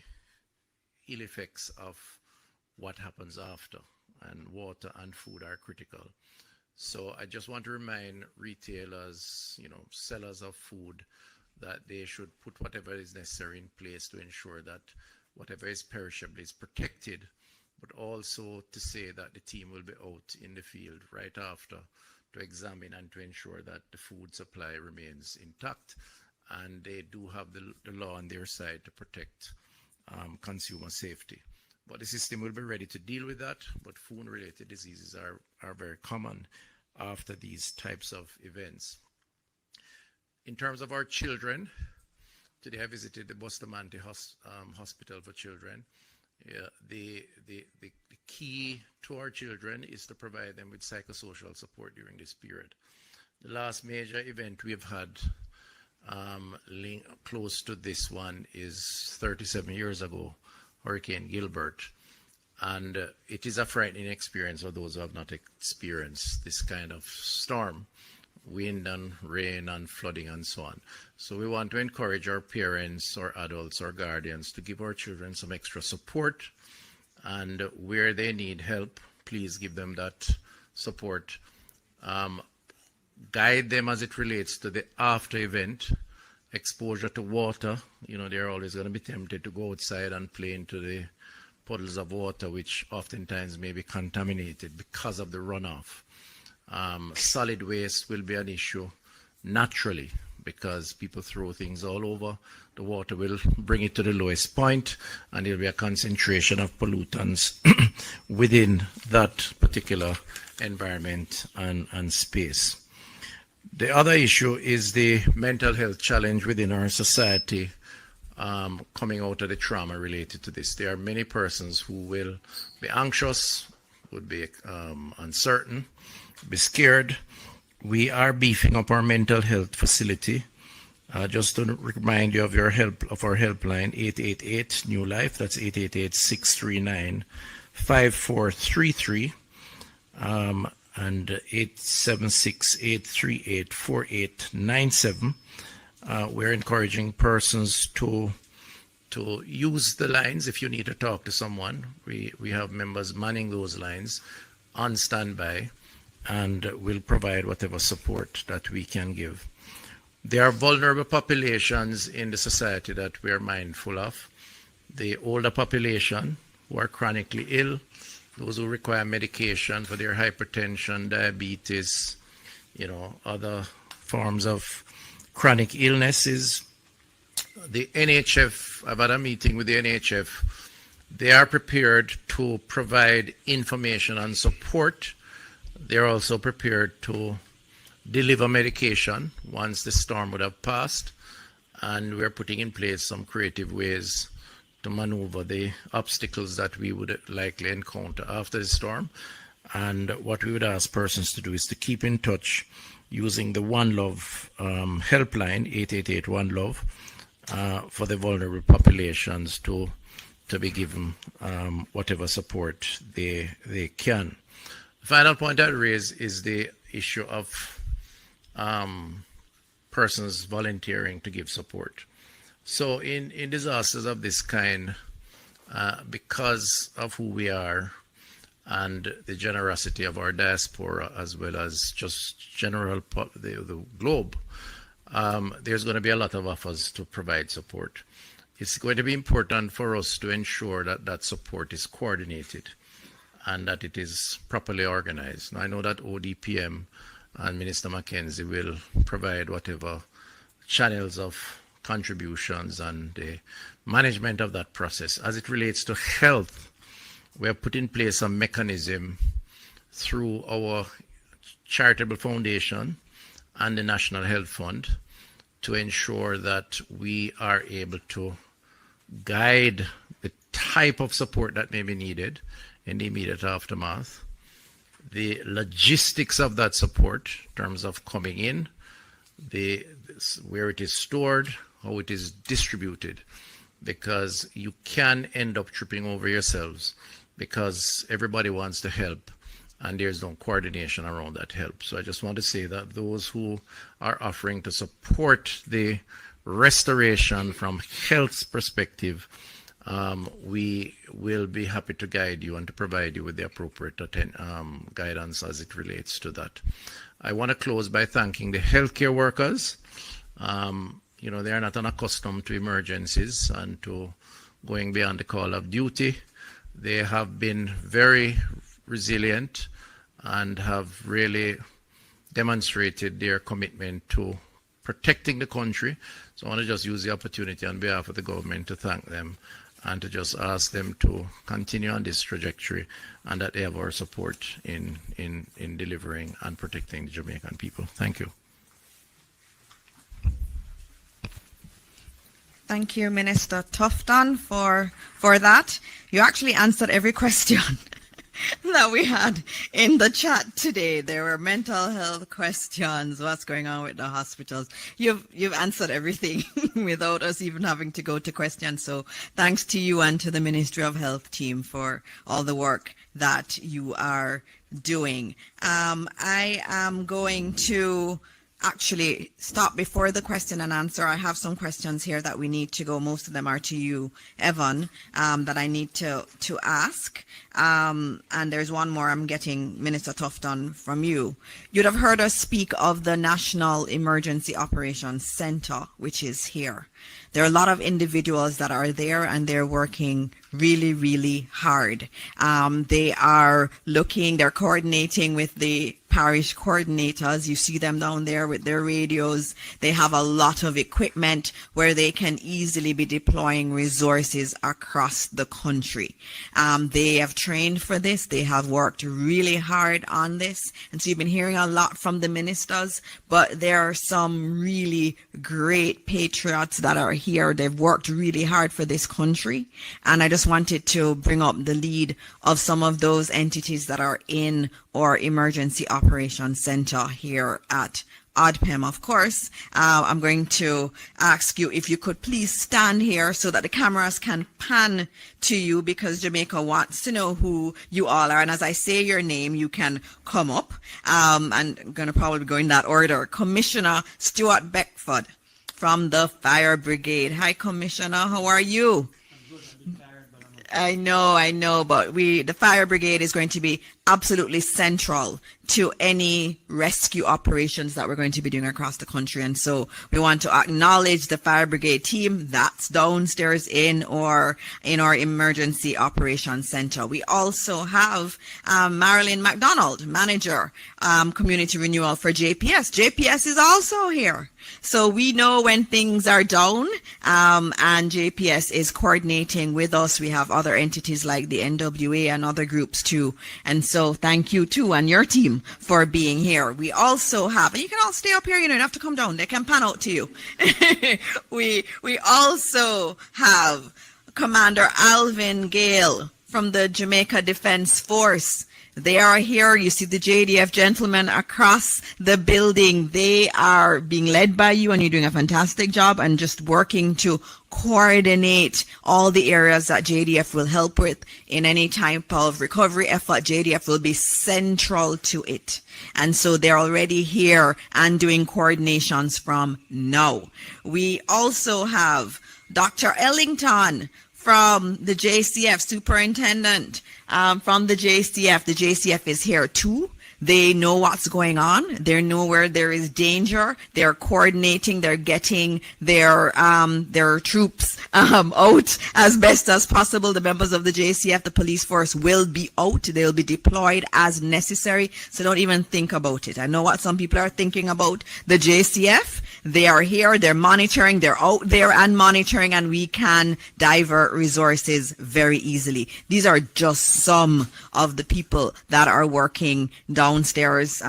Speaker 5: ill effects of what happens after, and water and food are critical. So I just want to remind retailers, sellers of food, that they should put whatever is necessary in place to ensure that whatever is perishable is protected, but also to say that the team will be out in the field right after to examine and to ensure that the food supply remains intact, and they do have the law on their side to protect consumer safety. But the system will be ready to deal with that, but food-related diseases are very common after these types of events. In terms of our children, today I visited the Bustamante Hospital for Children. The key to our children is to provide them with psychosocial support during this period. The last major event we've had close to this one is 37 years ago, Hurricane Gilbert. And it is a frightening experience for those who have not experienced this kind of storm, wind and rain and flooding and so on. So we want to encourage our parents or adults or guardians to give our children some extra support, and where they need help, please give them that support. Guide them as it relates to the after event exposure to water. They're always going to be tempted to go outside and play into the puddles of water, which oftentimes may be contaminated because of the runoff. Solid waste will be an issue naturally, because people throw things all over. The water will bring it to the lowest point, and there will be a concentration of pollutants within that particular environment and space. The other issue is the mental health challenge within our society, coming out of the trauma related to this. There are many persons who will be anxious, would be uncertain, be scared. We are beefing up our mental health facility. Just to remind you of our helpline, 888 New Life. That's 888-639-5433, and 876-838-4897. We're encouraging persons to use the lines if you need to talk to someone. We have members manning those lines on standby, and we'll provide whatever support that we can give. There are vulnerable populations in the society that we are mindful of. The older population who are chronically ill, those who require medication for their hypertension, diabetes, other forms of chronic illnesses. The NHF, I've had a meeting with the NHF. They are prepared to provide information and support. They're also prepared to deliver medication once the storm would have passed, and we're putting in place some creative ways to maneuver the obstacles that we would likely encounter after the storm. And what we would ask persons to do is to keep in touch using the One Love helpline, 888 One Love, for the vulnerable populations to be given whatever support they can. The final point I'd raise is the issue of persons volunteering to give support. So in disasters of this kind, because of who we are and the generosity of our diaspora, as well as just the globe, there's going to be a lot of offers to provide support. it's going to be important for us to ensure that that support is coordinated and that it is properly organized. Now, I know that ODPM and Minister Mackenzie will provide whatever channels of contributions and the management of that process. As it relates to health, we have put in place a mechanism through our charitable foundation and the National Health Fund to ensure that we are able to guide the type of support that may be needed in the immediate aftermath, the logistics of that support in terms of coming in, where it is stored, how it is distributed, because you can end up tripping over yourselves because everybody wants to help and there's no coordination around that help. So I just want to say that those who are offering to support the restoration from health's perspective, we will be happy to guide you and to provide you with the appropriate guidance as it relates to that. I want to close by thanking the healthcare workers. You know, they are not unaccustomed to emergencies and to going beyond the call of duty. They have been very resilient and have really demonstrated their commitment to protecting the country. So I want to just use the opportunity on behalf of the government to thank them and to just ask them to continue on this trajectory and that they have our support in delivering and protecting the Jamaican people. Thank you.
Speaker 1: Thank you, Minister Tufton, for that. You actually answered every question that we had in the chat today. There were mental health questions, what's going on with the hospitals. You've answered everything without us even having to go to questions. So thanks to you and to the Ministry of Health team for all the work that you are doing. I am going to actually stop before the question and answer. I have some questions here that we need to go. Most of them are to you, Evan, that I need to ask. And there's one more I'm getting, Minister Tufton, from you. You'd have heard us speak of the National Emergency Operations Center, which is here. There are a lot of individuals that are there and they're working really, really hard. They're coordinating with the parish coordinators. You see them down there with their radios. They have a lot of equipment where they can easily be deploying resources across the country. They have trained for this. They have worked really hard on this. And so you've been hearing a lot from the ministers, but there are some really great patriots that are here. They've worked really hard for this country. And I just wanted to bring up the lead of some of those entities that are in our Emergency Operations Center here at ODPEM. Of course, I'm going to ask you if you could please stand here so that the cameras can pan to you, because Jamaica wants to know who you all are. And as I say your name, you can come up. And I'm going to probably go in that order. Commissioner Stuart Beckford from the Fire Brigade. Hi, Commissioner. How are you? I know, but the Fire Brigade is going to be absolutely central to any rescue operations that we're going to be doing across the country. And so we want to acknowledge the Fire Brigade team that's downstairs in our Emergency Operations Center. We also have Marilyn McDonald, Manager, Community Renewal for JPS. JPS is also here. So we know when things are down, and JPS is coordinating with us. We have other entities like the NWA and other groups too. And so thank you too and your team for being here. We also have, and you can all stay up here, you don't have to come down. They can pan out to you. We also have Commander Alvin Gale from the Jamaica Defense Force. They are here. You see the JDF gentlemen across the building. They are being led by you, and you're doing a fantastic job and just working to coordinate all the areas that JDF will help with in any type of recovery effort. JDF will be central to it. And so they're already here and doing coordinations from now. We also have Dr. Ellington from the JCF, Superintendent from the JCF. The JCF is here too. They know what's going on. They know where there is danger. They're coordinating. They're getting their troops out as best as possible. The members of the JCF, the police force, will be out. They'll be deployed as necessary. So don't even think about it. I know what some people are thinking about the JCF. They are here. They're monitoring. They're out there and monitoring, and we can divert resources very easily. These are just some of the people that are working downstairs.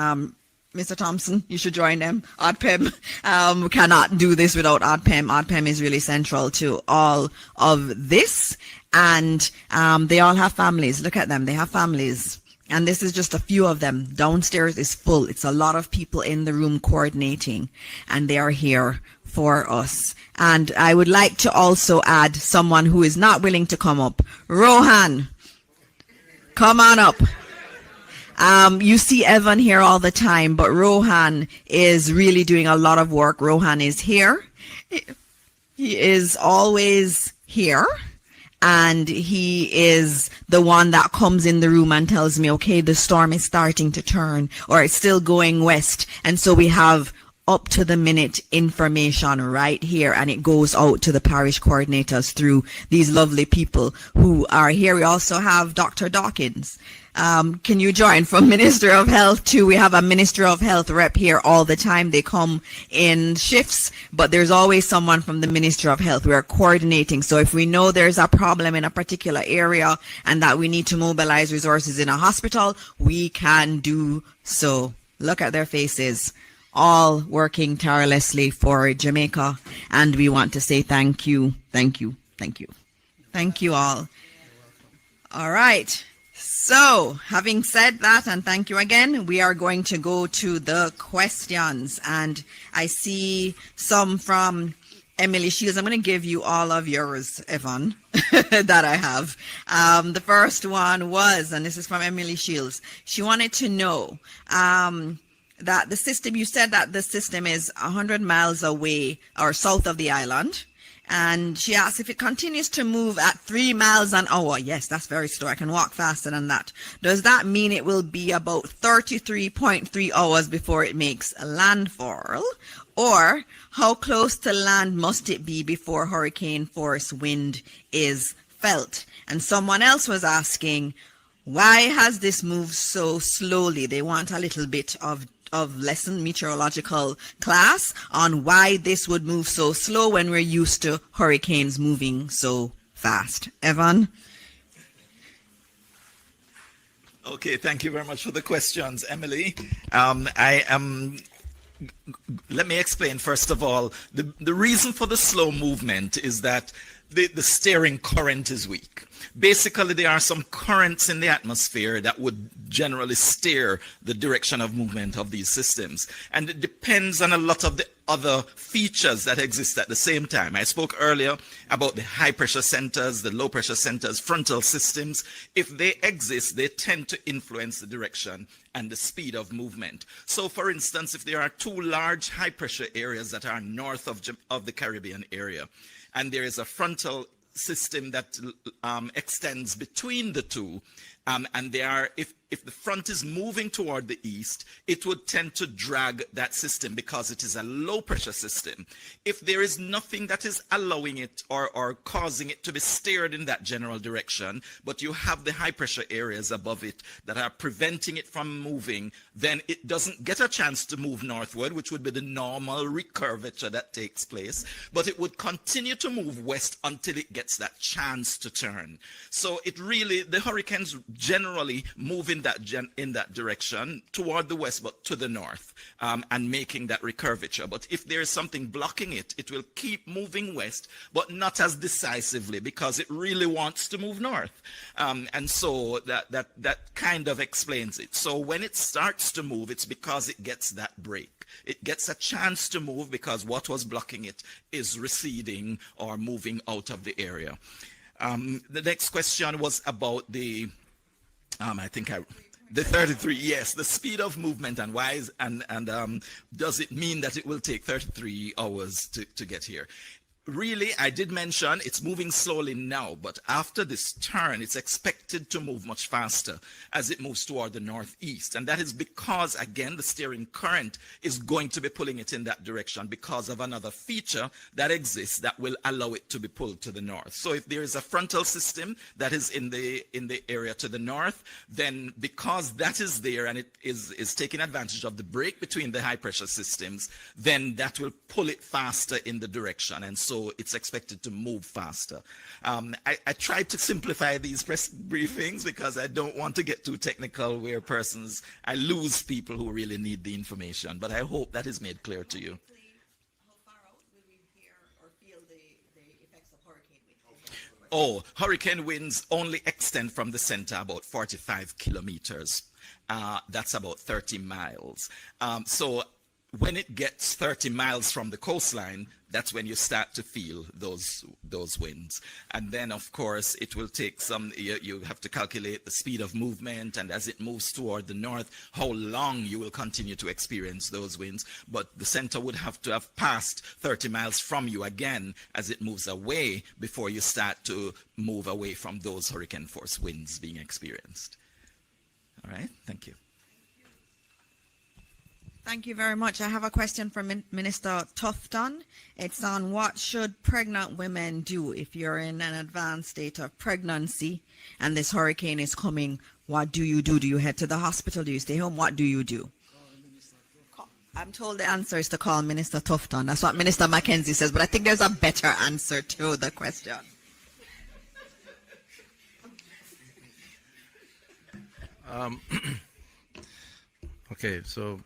Speaker 1: Mr. Thompson, you should join them. ODPEM cannot do this without ODPEM. ODPEM is really central to all of this. And they all have families. Look at them. They have families. And this is just a few of them. Downstairs is full. It's a lot of people in the room coordinating. And they are here for us. And I would like to also add someone who is not willing to come up. Rohan, come on up. You see Evan here all the time, but Rohan is really doing a lot of work. Rohan is here. He is always here. And he is the one that comes in the room and tells me, okay, the storm is starting to turn, or it's still going west. And so we have up to the minute information right here, and it goes out to the parish coordinators through these lovely people who are here. We also have Dr. Dawkins. Can you join from Minister of Health too? We have a Minister of Health rep here all the time. They come in shifts, but there's always someone from the Minister of Health. We are coordinating. So if we know there's a problem in a particular area and that we need to mobilize resources in a hospital, we can do so. Look at their faces, all working tirelessly for Jamaica. And we want to say thank you, thank you, thank you. Thank you all. All right. So, having said that, and thank you again, we are going to go to the questions. And I see some from Emily Shields. I'm going to give you all of yours, Evan, that I have. The first one was, and this is from Emily Shields, she wanted to know that the system, you said that the system is 100 miles away or south of the island. And she asked if it continues to move at 3 miles an hour. Yes, that's very slow. I can walk faster than that. Does that mean it will be about 33.3 hours before it makes landfall? Or how close to land must it be before hurricane force wind is felt? And someone else was asking, why has this moved so slowly? They want a little bit of lesson, meteorological class on why this would move so slow when we're used to hurricanes moving so fast. Evan?
Speaker 2: Okay, thank you very much for the questions, Emily. Let me explain first of all, the reason for the slow movement is that the steering current is weak. Basically, there are some currents in the atmosphere that would generally steer the direction of movement of these systems. And it depends on a lot of the other features that exist at the same time. I spoke earlier about the high pressure centers, the low pressure centers, frontal systems. If they exist, they tend to influence the direction and the speed of movement. So for instance, if there are two large high pressure areas that are north of the Caribbean area, and there is a frontal system that extends between the two, and they are, if the front is moving toward the east, it would tend to drag that system because it is a low pressure system. If there is nothing that is allowing it or causing it to be steered in that general direction, but you have the high pressure areas above it that are preventing it from moving, then it doesn't get a chance to move northward, which would be the normal recurvature that takes place, but it would continue to move west until it gets that chance to turn. So it really, the hurricanes generally move in that direction toward the west, but to the north, and making that recurvature. But if there is something blocking it, it will keep moving west, but not as decisively because it really wants to move north. And so that kind of explains it. So when it starts to move, it's because it gets that break. It gets a chance to move because what was blocking it is receding or moving out of the area. The next question was about the the 33, yes, the speed of movement and why is, and does it mean that it will take 33 hours to get here? really, I did mention it's moving slowly now, but after this turn, it's expected to move much faster as it moves toward the northeast. And that is because, again, the steering current is going to be pulling it in that direction because of another feature that exists that will allow it to be pulled to the north. So if there is a frontal system that is in the area to the north, then because that is there and it is taking advantage of the break between the high pressure systems, then that will pull it faster in the direction. And so it's expected to move faster. I tried to simplify these press briefings because I don't want to get too technical where I lose people who really need the information, but I hope that is made clear to you.
Speaker 1: How far out will we hear or feel the effects of hurricane winds?
Speaker 2: Oh, hurricane winds only extend from the center about 45 kilometers. That's about 30 miles. So when it gets 30 miles from the coastline, that's when you start to feel those winds. And then, of course, it will take you have to calculate the speed of movement, and as it moves toward the north, how long you will continue to experience those winds. But the center would have to have passed 30 miles from you again as it moves away before you start to move away from those hurricane force winds being experienced. All right, thank you.
Speaker 1: Thank you very much. I have a question from Minister Tufton. It's on what should pregnant women do if you're in an advanced state of pregnancy and this hurricane is coming. What do you do? Do you head to the hospital? Do you stay home? What do you do? I'm told the answer is to call Minister Tufton. That's what Minister Mackenzie says, but I think there's a better answer to the question.
Speaker 5: Okay, so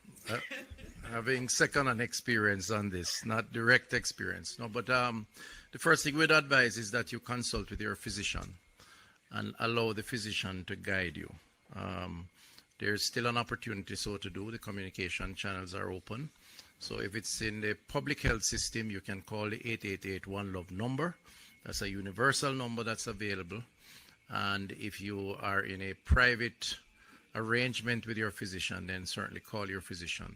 Speaker 5: having second-hand experience on this, not direct experience. No, but the first thing we'd advise is that you consult with your physician and allow the physician to guide you. There's still an opportunity so to do. The communication channels are open. So if it's in the public health system, you can call the 888 One Love number. That's a universal number that's available. And if you are in a private arrangement with your physician, then certainly call your physician.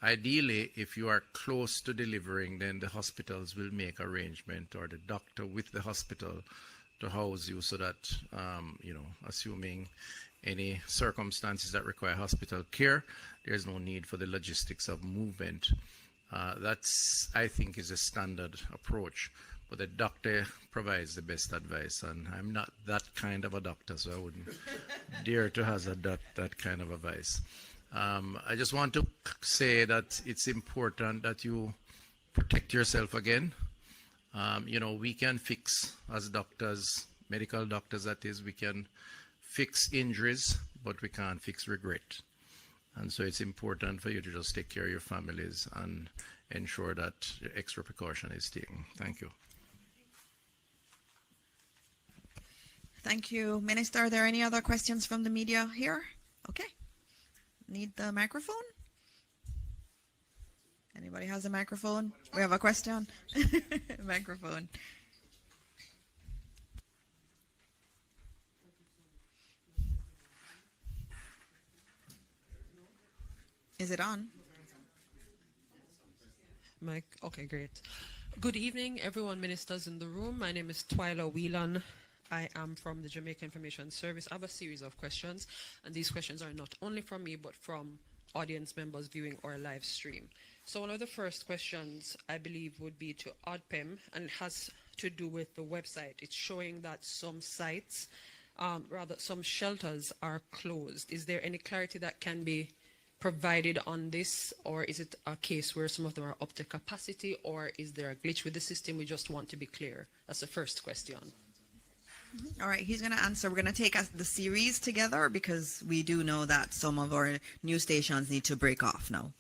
Speaker 5: Ideally, if you are close to delivering, then the hospitals will make arrangement, or the doctor with the hospital, to house you so that, assuming any circumstances that require hospital care, there's no need for the logistics of movement. That's, I think, is a standard approach. But the doctor provides the best advice, and I'm not that kind of a doctor, so I wouldn't dare to hazard that kind of advice. I just want to say that it's important that you protect yourself again. We can fix, as doctors, medical doctors that is, we can fix injuries, but we can't fix regret. And so it's important for you to just take care of your families and ensure that extra precaution is taken. Thank you.
Speaker 1: Thank you, Minister. Are there any other questions from the media here? Okay. Need the microphone? Anybody has a microphone? We have a question. Microphone. Is it on?
Speaker 6: Mike, okay, great. Good evening, everyone, ministers in the room. My name is Twyla Whelan. I am from the Jamaica Information Service. I have a series of questions, and these questions are not only from me, but from audience members viewing our live stream. So one of the first questions, I believe, would be to ODPEM, and it has to do with the website. It's showing that some sites, some shelters are closed. Is there any clarity that can be provided on this, or is it a case where some of them are up to capacity, or is there a glitch with the system? We just want to be clear. That's the first question.
Speaker 1: All right, he's going to answer. We're going to take the series together because we do know that some of our news stations need to break off now.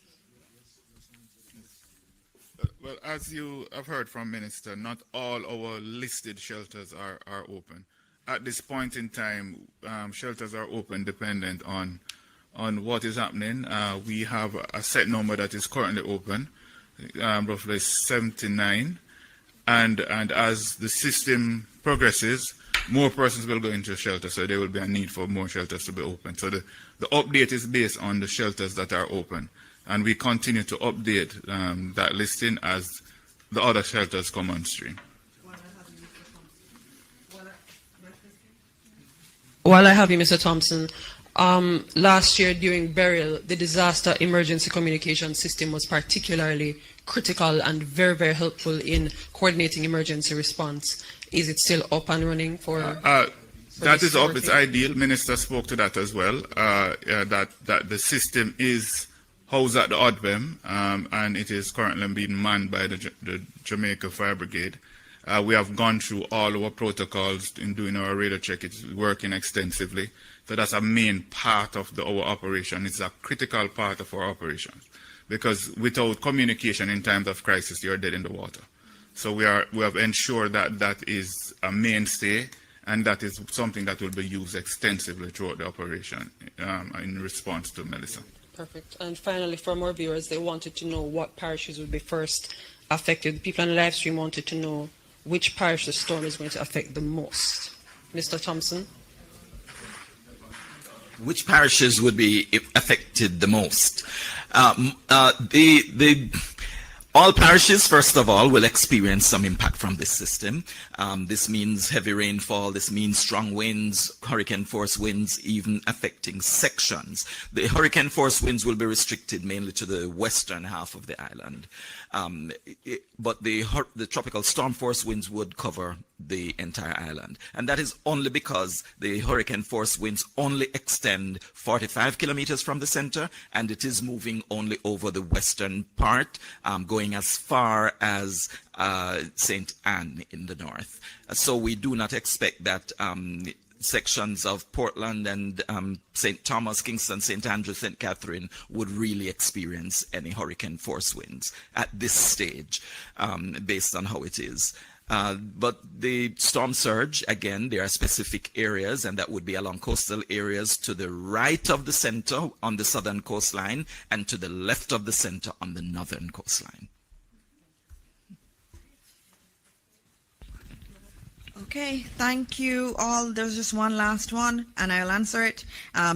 Speaker 7: Well, as you have heard from Minister, not all our listed shelters are open. At this point in time, shelters are open dependent on what is happening. We have a set number that is currently open, roughly 79. And as the system progresses, more persons will go into shelter, so there will be a need for more shelters to be open. So the update is based on the shelters that are open. And we continue to update that listing as the other shelters come on stream.
Speaker 6: While I have you, Mr. Thompson, last year during burial, the disaster emergency communication system was particularly critical and very, very helpful in coordinating emergency response. Is it still up and running for
Speaker 7: that is up.
Speaker 6: this
Speaker 7: It's ideal. Minister spoke to that as well. That the system is housed at the ODBEM, and it is currently being manned by the Jamaica Fire Brigade. We have gone through all our protocols in doing our radar check. It's working extensively. So that's a main part of our operation. It's a critical part of our operation, because without communication in times of crisis, you're dead in the water. So we have ensured that that is a mainstay, and that is something that will be used extensively throughout the operation in response to Melissa.
Speaker 6: Perfect. And finally, from our viewers, they wanted to know what parishes would be first affected. The people on the live stream wanted to know which parish the storm is going to affect the most. Mr. Thompson?
Speaker 2: Which parishes would be affected the most? All parishes, first of all, will experience some impact from this system. This means heavy rainfall, this means strong winds, hurricane force winds, even affecting sections. The hurricane force winds will be restricted mainly to the western half of the island. But the tropical storm force winds would cover the entire island. And that is only because the hurricane force winds only extend 45 kilometers from the center, and it is moving only over the western part, going as far as St. Anne in the north. So we do not expect that sections of Portland and St. Thomas, Kingston, St. Andrew, St. Catherine would really experience any hurricane force winds at this stage, based on how it is. But the storm surge, again, there are specific areas, and that would be along coastal areas to the right of the center on the southern coastline and to the left of the center on the northern coastline.
Speaker 1: Okay, thank you all. There's just one last one, and I'll answer it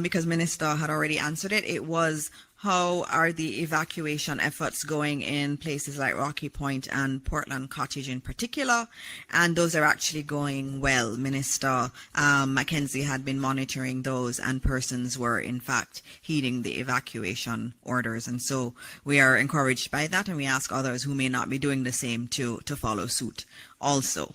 Speaker 1: because Minister had already answered it. It was, how are the evacuation efforts going in places like Rocky Point and Portland Cottage in particular? And those are actually going well. Minister Mackenzie had been monitoring those, and persons were in fact heeding the evacuation orders. And so we are encouraged by that, and we ask others who may not be doing the same to follow suit also.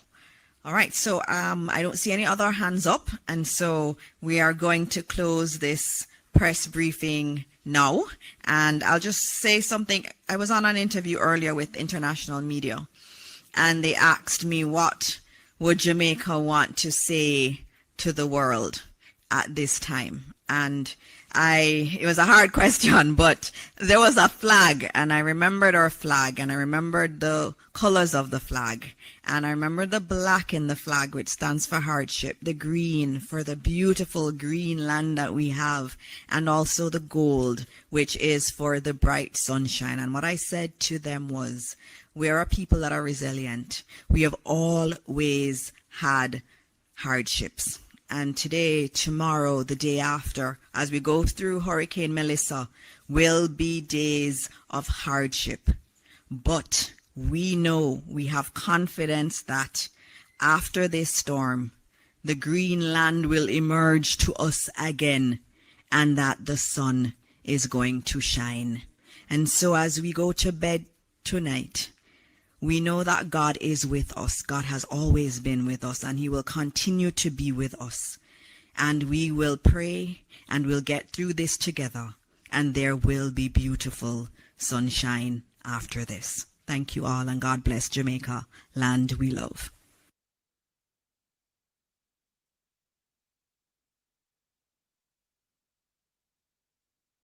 Speaker 1: All right, so I don't see any other hands up, and so we are going to close this press briefing now. And I'll just say something. I was on an interview earlier with international media, and they asked me what would Jamaica want to say to the world at this time. And it was a hard question, but there was a flag, and I remembered our flag, and I remembered the colors of the flag. And I remember the black in the flag, which stands for hardship, the green for the beautiful green land that we have, and also the gold, which is for the bright sunshine. And what I said to them was, we are a people that are resilient. We have always had hardships. And today, tomorrow, the day after, as we go through Hurricane Melissa, will be days of hardship. But we know, we have confidence that after this storm, the green land will emerge to us again, and that the sun is going to shine. And so as we go to bed tonight, we know that God is with us. God has always been with us, and he will continue to be with us. And we will pray, and we'll get through this together, and there will be beautiful sunshine after this. Thank you all, and God bless Jamaica, land we love.